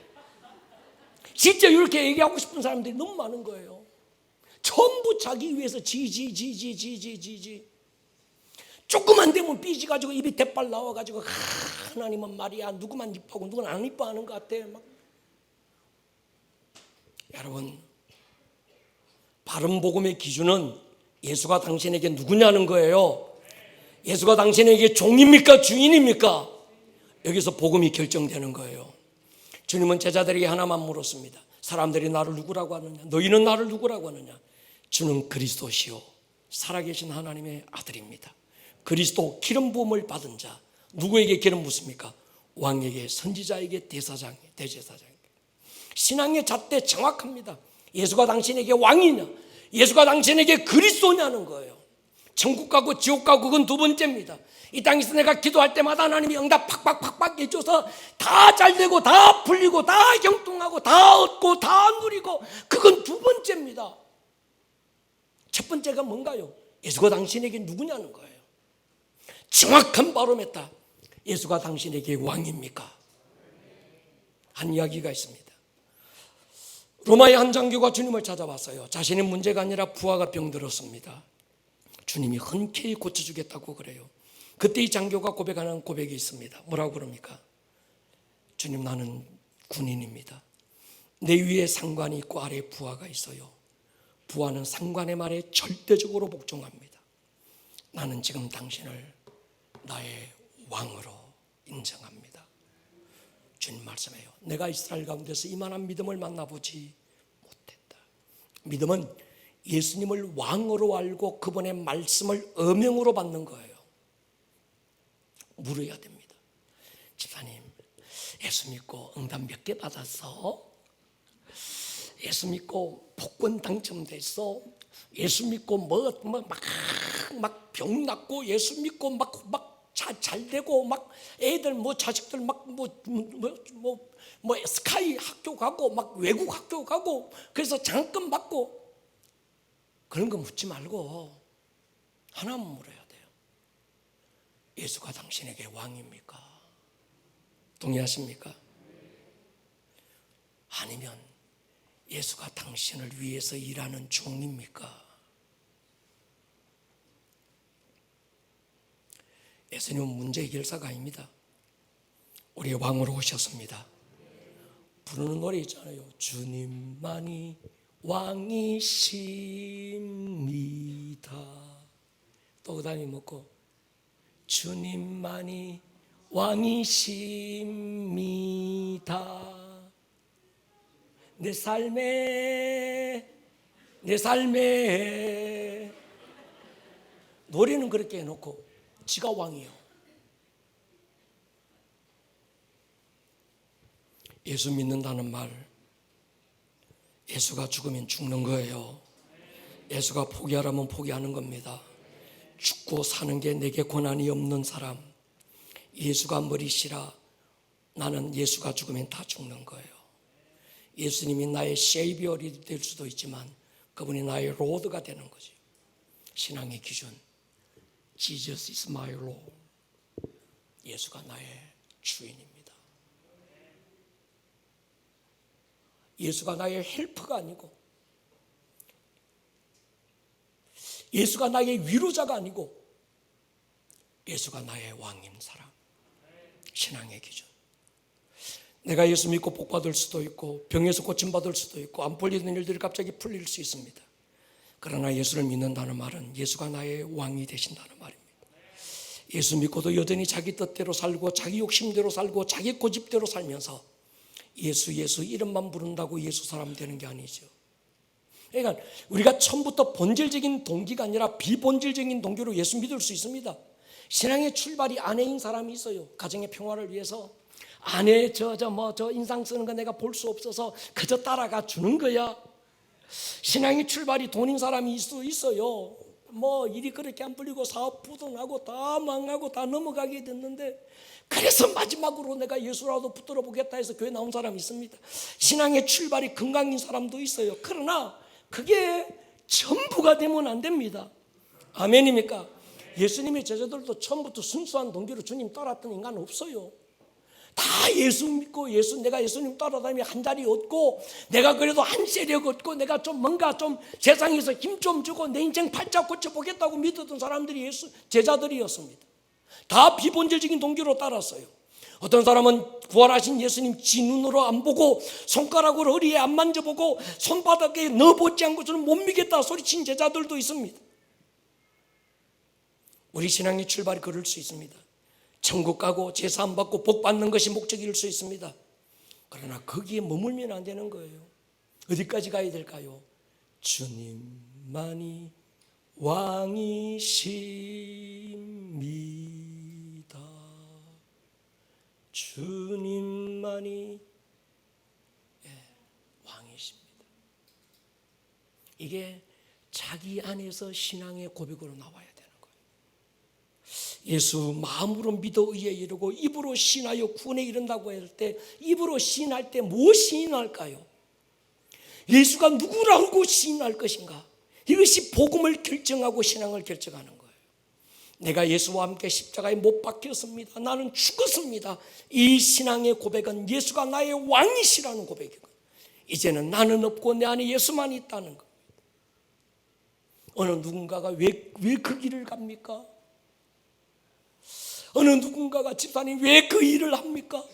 진짜 이렇게 얘기하고 싶은 사람들이 너무 많은 거예요. 전부 자기 위해서 지. 조금만 되면 삐지가지고 입이 대빨 나와가지고 하나님은 말이야 누구만 이뻐하고 누구는 안 이뻐하는 것 같아. 막. 여러분, 바른 복음의 기준은 예수가 당신에게 누구냐는 거예요. 예수가 당신에게 종입니까 주인입니까? 여기서 복음이 결정되는 거예요. 주님은 제자들에게 하나만 물었습니다. 사람들이 나를 누구라고 하느냐? 너희는 나를 누구라고 하느냐? 주는 그리스도시요 살아계신 하나님의 아들입니다. 그리스도 기름 부음을 받은 자. 누구에게 기름 붓습니까? 왕에게, 선지자에게, 대제사장에게. 신앙의 잣대 정확합니다. 예수가 당신에게 왕이냐? 예수가 당신에게 그리스도냐는 거예요. 천국 가고 지옥 가고 그건 두 번째입니다. 이 땅에서 내가 기도할 때마다 하나님이 응답 팍팍 해줘서 다 잘되고 다 풀리고 다 형통하고 다 얻고 다 누리고 그건 두 번째입니다. 첫 번째가 뭔가요? 예수가 당신에게 누구냐는 거예요. 정확한 발음했다. 예수가 당신에게 왕입니까? 한 이야기가 있습니다. 로마의 한 장교가 주님을 찾아왔어요. 자신의 문제가 아니라 부하가 병들었습니다. 주님이 흔쾌히 고쳐주겠다고 그래요. 그때 이 장교가 고백하는 고백이 있습니다. 뭐라고 그럽니까? 주님, 나는 군인입니다. 내 위에 상관이 있고 아래에 부하가 있어요. 부하는 상관의 말에 절대적으로 복종합니다. 나는 지금 당신을 나의 왕으로 인정합니다. 주님 말씀해요. 내가 이스라엘 가운데서 이만한 믿음을 만나보지 못했다. 믿음은 예수님을 왕으로 알고 그분의 말씀을 음행으로 받는 거예요. 물어야 됩니다. 집사님, 예수 믿고 응답 몇 개 받았어? 예수 믿고 복권 당첨됐어? 예수 믿고 막 병 낫고, 예수 믿고 막 잘 되고, 막 애들 자식들 스카이 학교 가고, 막 외국 학교 가고, 그래서 장학금 받고, 그런 거 묻지 말고 하나만 물어야 돼요. 예수가 당신에게 왕입니까? 동의하십니까? 아니면 예수가 당신을 위해서 일하는 종입니까? 예수님은 문제 해결사가 아닙니다. 우리의 왕으로 오셨습니다. 부르는 노래 있잖아요. 주님만이 왕이십니다. 또 그다음에 먹고 주님만이 왕이십니다. 내 삶에 노래는 그렇게 해놓고 지가 왕이요. 예수 믿는다는 말, 예수가 죽으면 죽는 거예요. 예수가 포기하라면 포기하는 겁니다. 죽고 사는 게 내게 권한이 없는 사람, 예수가 머리시라 나는 예수가 죽으면 다 죽는 거예요. 예수님이 나의 세이비어리 될 수도 있지만 그분이 나의 로드가 되는 거죠. 신앙의 기준, Jesus is my Lord. 예수가 나의 주인입니다. 예수가 나의 헬프가 아니고, 예수가 나의 위로자가 아니고, 예수가 나의 왕인 사람. 신앙의 기준. 내가 예수 믿고 복 받을 수도 있고, 병에서 고침 받을 수도 있고, 안 풀리는 일들이 갑자기 풀릴 수 있습니다. 그러나 예수를 믿는다는 말은 예수가 나의 왕이 되신다는 말입니다. 예수 믿고도 여전히 자기 뜻대로 살고, 자기 욕심대로 살고, 자기 고집대로 살면서 예수 이름만 부른다고 예수 사람 되는 게 아니죠. 그러니까 우리가 처음부터 본질적인 동기가 아니라 비본질적인 동기로 예수 믿을 수 있습니다. 신앙의 출발이 아내인 사람이 있어요. 가정의 평화를 위해서 아내 저 인상 쓰는 거 내가 볼 수 없어서 그저 따라가 주는 거야. 신앙의 출발이 돈인 사람이 있어요. 일이 그렇게 안 풀리고 사업 부도나고 다 망하고 다 넘어가게 됐는데, 그래서 마지막으로 내가 예수라도 붙들어 보겠다 해서 교회 나온 사람이 있습니다. 신앙의 출발이 건강인 사람도 있어요. 그러나 그게 전부가 되면 안 됩니다. 아멘입니까? 예수님의 제자들도 처음부터 순수한 동기로 주님 따랐던 인간 없어요. 다 예수 믿고 내가 예수님 따라다니며 한 자리 얻고, 내가 그래도 한 세력 얻고, 내가 좀 뭔가 좀 세상에서 힘 좀 주고 내 인생 팔짝 고쳐보겠다고 믿었던 사람들이 제자들이었습니다. 다 비본질적인 동기로 따랐어요. 어떤 사람은 부활하신 예수님 지 눈으로 안 보고, 손가락으로 허리에 안 만져보고, 손바닥에 넣어보지 않고서는 못 믿겠다 소리친 제자들도 있습니다. 우리 신앙의 출발이 그럴 수 있습니다. 천국 가고 제사 받고 복 받는 것이 목적일 수 있습니다. 그러나 거기에 머물면 안 되는 거예요. 어디까지 가야 될까요? 주님만이 왕이십니다. 주님만이 왕이십니다. 이게 자기 안에서 신앙의 고백으로 나와야 되는 거예요. 예수 마음으로 믿어 의에 이르고 입으로 시인하여 구원에 이른다고 할 때, 입으로 시인할 때 무엇 시인할까요? 예수가 누구라고 시인할 것인가? 이것이 복음을 결정하고 신앙을 결정하는 거예요. 내가 예수와 함께 십자가에 못 박혔습니다. 나는 죽었습니다. 이 신앙의 고백은 예수가 나의 왕이시라는 고백이고, 이제는 나는 없고 내 안에 예수만 있다는 겁니다. 어느 누군가가 왜 그 길을 갑니까? 어느 누군가가 집사님 왜 그 일을 합니까?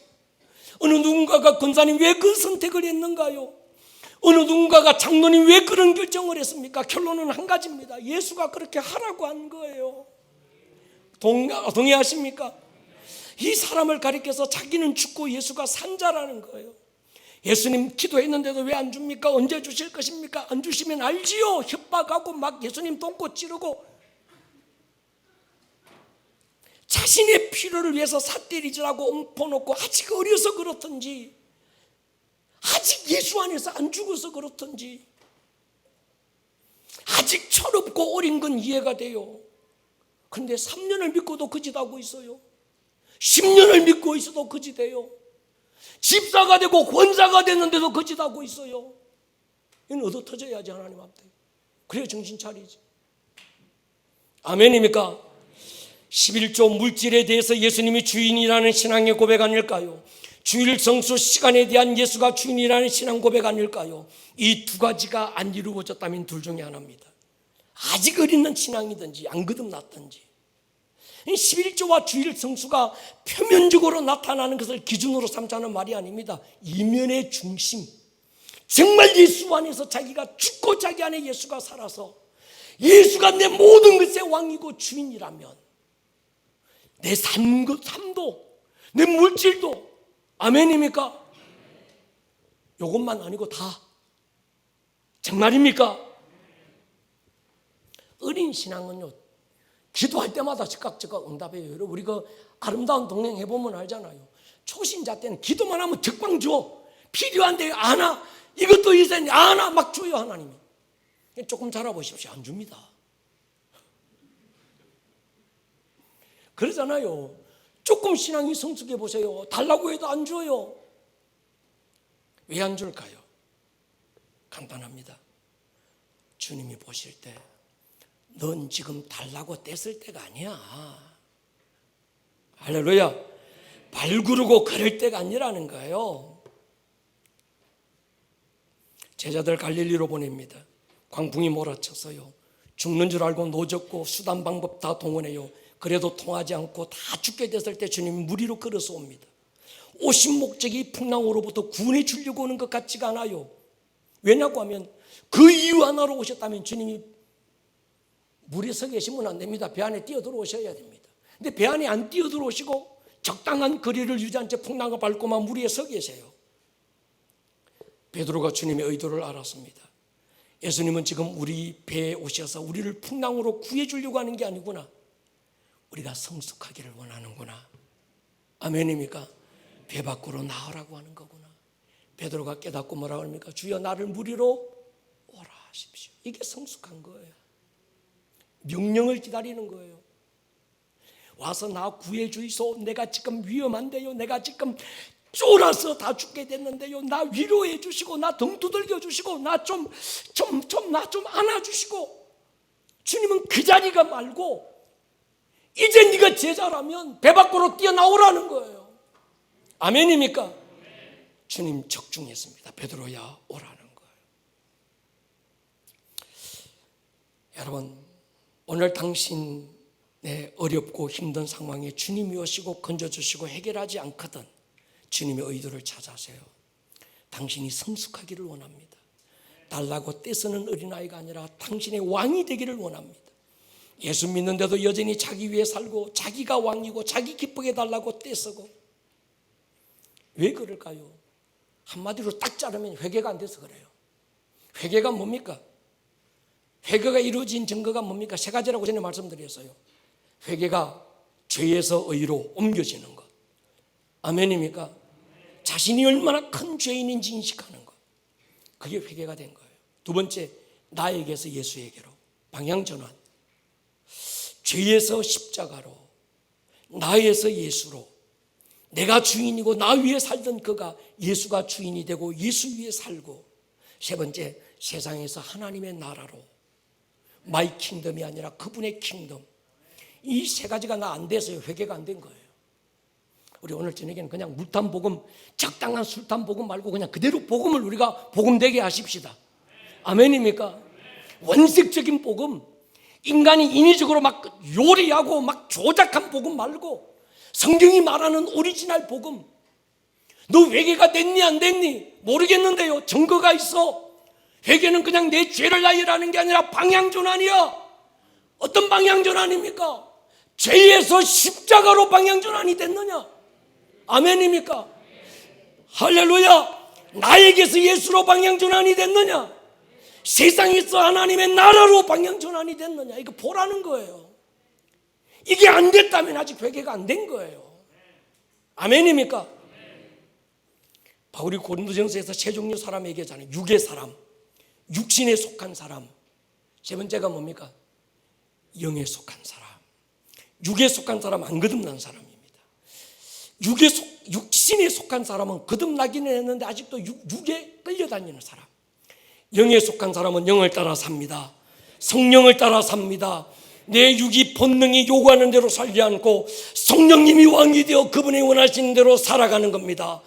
어느 누군가가 권사님 왜 그 선택을 했는가요? 어느 누군가가 장로님 왜 그런 결정을 했습니까? 결론은 한 가지입니다. 예수가 그렇게 하라고 한 거예요. 동의하십니까? 이 사람을 가리켜서 자기는 죽고 예수가 산 자라는 거예요. 예수님 기도했는데도 왜 안 줍니까? 언제 주실 것입니까? 안 주시면 알지요. 협박하고 막 예수님 돈꽃 찌르고 자신의 필요를 위해서 삿대리질하고 엎어놓고 아직 어려서 그렇든지, 아직 예수 안에서 안 죽어서 그렇든지, 아직 철없고 어린 건 이해가 돼요. 그런데 3년을 믿고도 거짓하고 있어요. 10년을 믿고 있어도 거짓해요. 집사가 되고 권사가 됐는데도 거짓하고 있어요. 이건 얻어 터져야지 하나님한테. 그래야 정신 차리지. 아멘입니까? 11조 물질에 대해서 예수님이 주인이라는 신앙의 고백 아닐까요? 주일 성수 시간에 대한 예수가 주인이라는 신앙 고백 아닐까요? 이 두 가지가 안 이루어졌다면 둘 중에 하나입니다. 아직 어린 신앙이든지 안 거듭났든지. 11조와 주일 성수가 표면적으로 나타나는 것을 기준으로 삼자는 말이 아닙니다. 이면의 중심, 정말 예수 안에서 자기가 죽고 자기 안에 예수가 살아서 예수가 내 모든 것의 왕이고 주인이라면 내 삶도 내 물질도, 아멘입니까? 이것만 아니고 다 정말입니까? 어린 신앙은요, 기도할 때마다 즉각 응답해요. 여러분, 우리 그 아름다운 동행 해보면 알잖아요. 초신자 때는 기도만 하면 적방 줘. 필요한데 안 와. 이것도 있어야 안 와. 막 줘요, 하나님이. 조금 자라보십시오. 안 줍니다. 그러잖아요. 조금 신앙이 성숙해 보세요. 달라고 해도 안 줘요. 왜 안 줄까요? 간단합니다. 주님이 보실 때 넌 지금 달라고 떼쓸 때가 아니야. 할렐루야. 발구르고 그럴 때가 아니라는 거예요. 제자들 갈릴리로 보냅니다. 광풍이 몰아쳐서요, 죽는 줄 알고 노젓고 수단 방법 다 동원해요. 그래도 통하지 않고 다 죽게 됐을 때 주님이 물 위로 걸어서 옵니다. 오신 목적이 풍랑으로부터 구원해 주려고 오는 것 같지가 않아요. 왜냐고 하면 그 이유 하나로 오셨다면 주님이 물에 서 계시면 안 됩니다. 배 안에 뛰어들어오셔야 됩니다. 근데 배 안에 안 뛰어들어오시고 적당한 거리를 유지한 채 풍랑을 밟고만 물 위에 서 계세요. 베드로가 주님의 의도를 알았습니다. 예수님은 지금 우리 배에 오셔서 우리를 풍랑으로 구해 주려고 하는 게 아니구나. 우리가 성숙하기를 원하는구나. 아멘입니까? 배 밖으로 나오라고 하는 거구나. 베드로가 깨닫고 뭐라고 합니까? 주여 나를 물 위로 오라 하십시오. 이게 성숙한 거예요. 명령을 기다리는 거예요. 와서 나 구해 주이소. 내가 지금 위험한데요. 내가 지금 쫄아서 다 죽게 됐는데요. 나 위로해 주시고, 나 등 두들겨 주시고, 나 좀 안아주시고. 주님은 그 자리가 말고 이제 네가 제자라면 배 밖으로 뛰어나오라는 거예요. 아멘입니까? 주님 적중했습니다. 베드로야 오라는 거예요. 여러분, 오늘 당신의 어렵고 힘든 상황에 주님이 오시고 건져주시고 해결하지 않거든 주님의 의도를 찾아세요. 당신이 성숙하기를 원합니다. 달라고 떼쓰는 어린아이가 아니라 당신의 왕이 되기를 원합니다. 예수 믿는데도 여전히 자기 위해 살고 자기가 왕이고 자기 기쁘게 달라고 떼쓰고. 왜 그럴까요? 한마디로 딱 자르면 회개가 안 돼서 그래요. 회개가 뭡니까? 회개가 이루어진 증거가 뭡니까? 세 가지라고 전에 말씀드렸어요. 회개가 죄에서 의로 옮겨지는 것. 아멘입니까? 자신이 얼마나 큰 죄인인지 인식하는 것. 그게 회개가 된 거예요. 두 번째, 나에게서 예수에게로 방향 전환. 죄에서 십자가로, 나에서 예수로. 내가 주인이고 나 위에 살던 그가 예수가 주인이 되고 예수 위에 살고. 세 번째, 세상에서 하나님의 나라로. 마이 킹덤이 아니라 그분의 킹덤. 이 세 가지가 나 안 돼서요. 회개가 안 된 거예요. 우리 오늘 저녁에는 그냥 물탄 복음, 적당한 술탄 복음 말고 그냥 그대로 복음을 우리가 복음되게 하십시다. 아멘입니까? 원색적인 복음, 인간이 인위적으로 막 요리하고 막 조작한 복음 말고 성경이 말하는 오리지널 복음. 너 회개가 됐니 안 됐니? 모르겠는데요. 증거가 있어. 회개는 그냥 내 죄를 나열하는 게 아니라 방향전환이야. 어떤 방향전환입니까? 죄에서 십자가로 방향전환이 됐느냐? 아멘입니까? 할렐루야. 나에게서 예수로 방향전환이 됐느냐? 세상에서 하나님의 나라로 방향전환이 됐느냐? 이거 보라는 거예요. 이게 안 됐다면 아직 회개가 안 된 거예요. 아멘입니까? 바울이 고린도전서에서 세 종류 사람 얘기하잖아요. 육의 사람, 육신에 속한 사람. 세 번째가 뭡니까? 영에 속한 사람. 육에 속한 사람 안 거듭난 사람입니다. 육신에 속한 사람은 거듭나기는 했는데 아직도 육에 끌려다니는 사람. 영에 속한 사람은 영을 따라 삽니다. 성령을 따라 삽니다. 내 육이 본능이 요구하는 대로 살지 않고 성령님이 왕이 되어 그분이 원하시는 대로 살아가는 겁니다.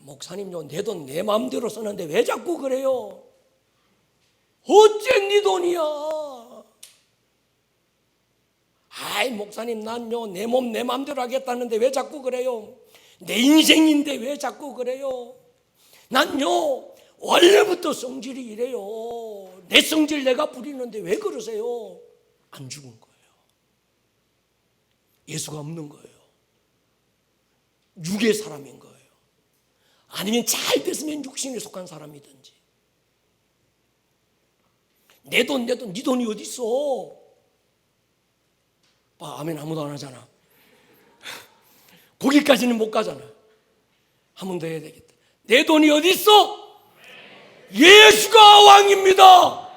목사님요, 내 돈 내 마음대로 쓰는데 왜 자꾸 그래요? 어째 네 돈이야? 아이 목사님, 난요 내 몸 내 마음대로 하겠다는데 왜 자꾸 그래요? 내 인생인데 왜 자꾸 그래요? 난요 원래부터 성질이 이래요. 내 성질 내가 부리는데 왜 그러세요? 안 죽은 거예요. 예수가 없는 거예요. 육의 사람인 거예요. 아니면 잘 됐으면 육신에 속한 사람이든지. 내 돈, 네 돈이 어디 있어? 아멘 아무도 안 하잖아. 거기까지는 못 가잖아. 한 번 더 해야 되겠다. 내 돈이 어디 있어? 예수가 왕입니다.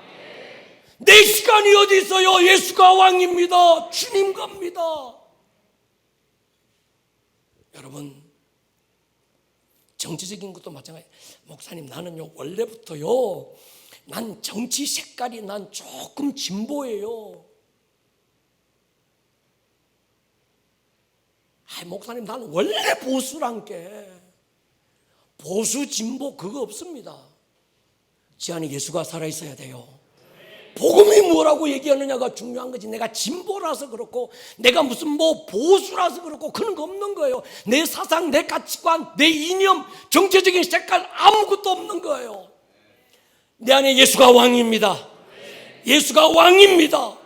내 시간이 어디 있어요? 예수가 왕입니다. 주님 겁니다. 여러분, 정치적인 것도 마찬가지. 목사님, 나는요 원래부터요 난 정치 색깔이 난 조금 진보예요. 목사님, 나는 원래 보수란 게 보수 진보 그거 없습니다. 지 안에 예수가 살아있어야 돼요. 복음이 뭐라고 얘기하느냐가 중요한 거지. 내가 진보라서 그렇고 내가 무슨 뭐 보수라서 그렇고 그런 거 없는 거예요. 내 사상, 내 가치관, 내 이념, 정체적인 색깔 아무것도 없는 거예요. 내 안에 예수가 왕입니다. 예수가 왕입니다.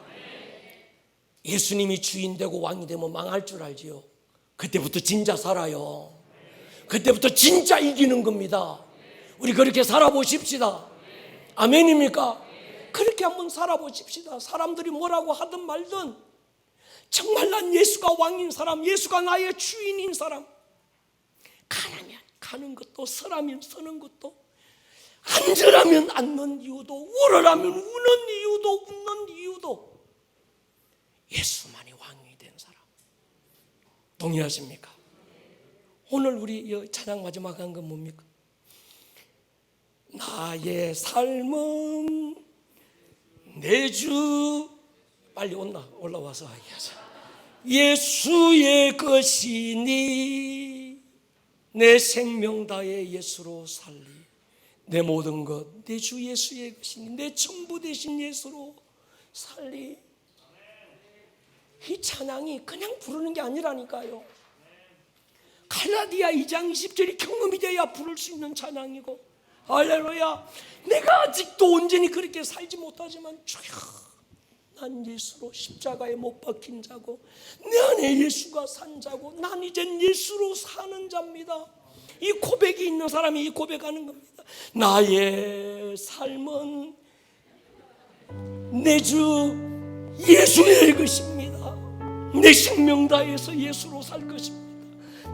예수님이 주인 되고 왕이 되면 망할 줄 알지요. 그때부터 진짜 살아요. 그때부터 진짜 이기는 겁니다. 우리 그렇게 살아보십시다. 아멘입니까? 그렇게 한번 살아보십시다. 사람들이 뭐라고 하든 말든 정말 난 예수가 왕인 사람, 예수가 나의 주인인 사람. 가라면 가는 것도, 서라면 서는 것도, 앉으라면 앉는 이유도, 울으라면 우는 이유도, 웃는 이유도 예수만이 왕이 된 사람. 동의하십니까? 오늘 우리 찬양 마지막 한 건 뭡니까? 나의 삶은 내 주, 빨리 올라와서 하자. 예수의 것이니 내 생명 다해 예수로 살리. 내 모든 것 내 주 예수의 것이니 내 전부 되신 예수로 살리. 이 찬양이 그냥 부르는 게 아니라니까요. 갈라디아 2장 20절이 경험이 돼야 부를 수 있는 찬양이고, 할렐루야. 내가 아직도 온전히 그렇게 살지 못하지만 주여, 난 예수로 십자가에 못 박힌 자고 내 안에 예수가 산 자고 난 이젠 예수로 사는 자입니다. 이 고백이 있는 사람이 이 고백하는 겁니다. 나의 삶은 내 주 예수의 것입니다. 내 생명 다해서 예수로 살 것입니다.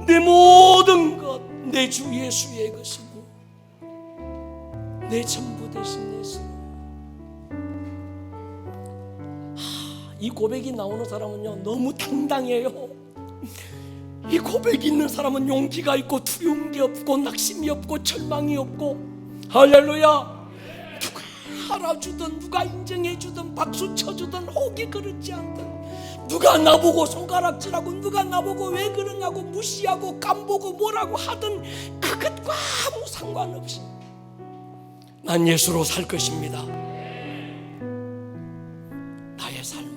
내 모든 것 내 주 예수의 것이니 내 전부 되신 예수. 이 고백이 나오는 사람은요 너무 당당해요. 이 고백이 있는 사람은 용기가 있고 두려운 게 없고 낙심이 없고 절망이 없고, 할렐루야. 누가 알아주든 누가 인정해주든 박수 쳐주든 혹이 그렇지 않든 누가 나보고 손가락질하고 누가 나보고 왜 그러냐고 무시하고 깜보고 뭐라고 하든 그것과 아무 상관없이 난 예수로 살 것입니다. 나의 삶은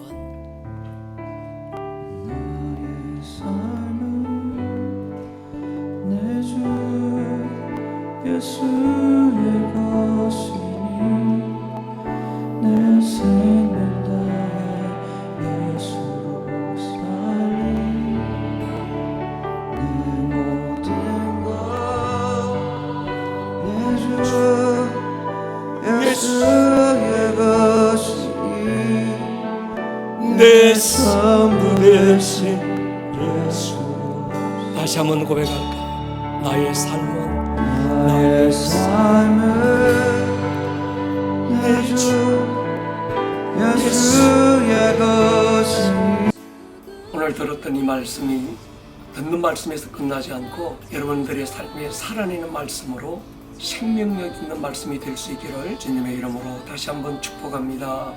내 주 예수의 것이니 내 생을 다해 예수로 살리 내 모든 것 내 주 예수의 것이니 내 삶 대신 예수. 다시 한번 고백할까요? 나의 삶은 나의 삶은 내 주 예수의 것이니. 오늘 들었던 이 말씀이 듣는 말씀에서 끝나지 않고 여러분들의 삶에 살아내는 말씀으로 생명력 있는 말씀이 될 수 있기를 주님의 이름으로 다시 한번 축복합니다.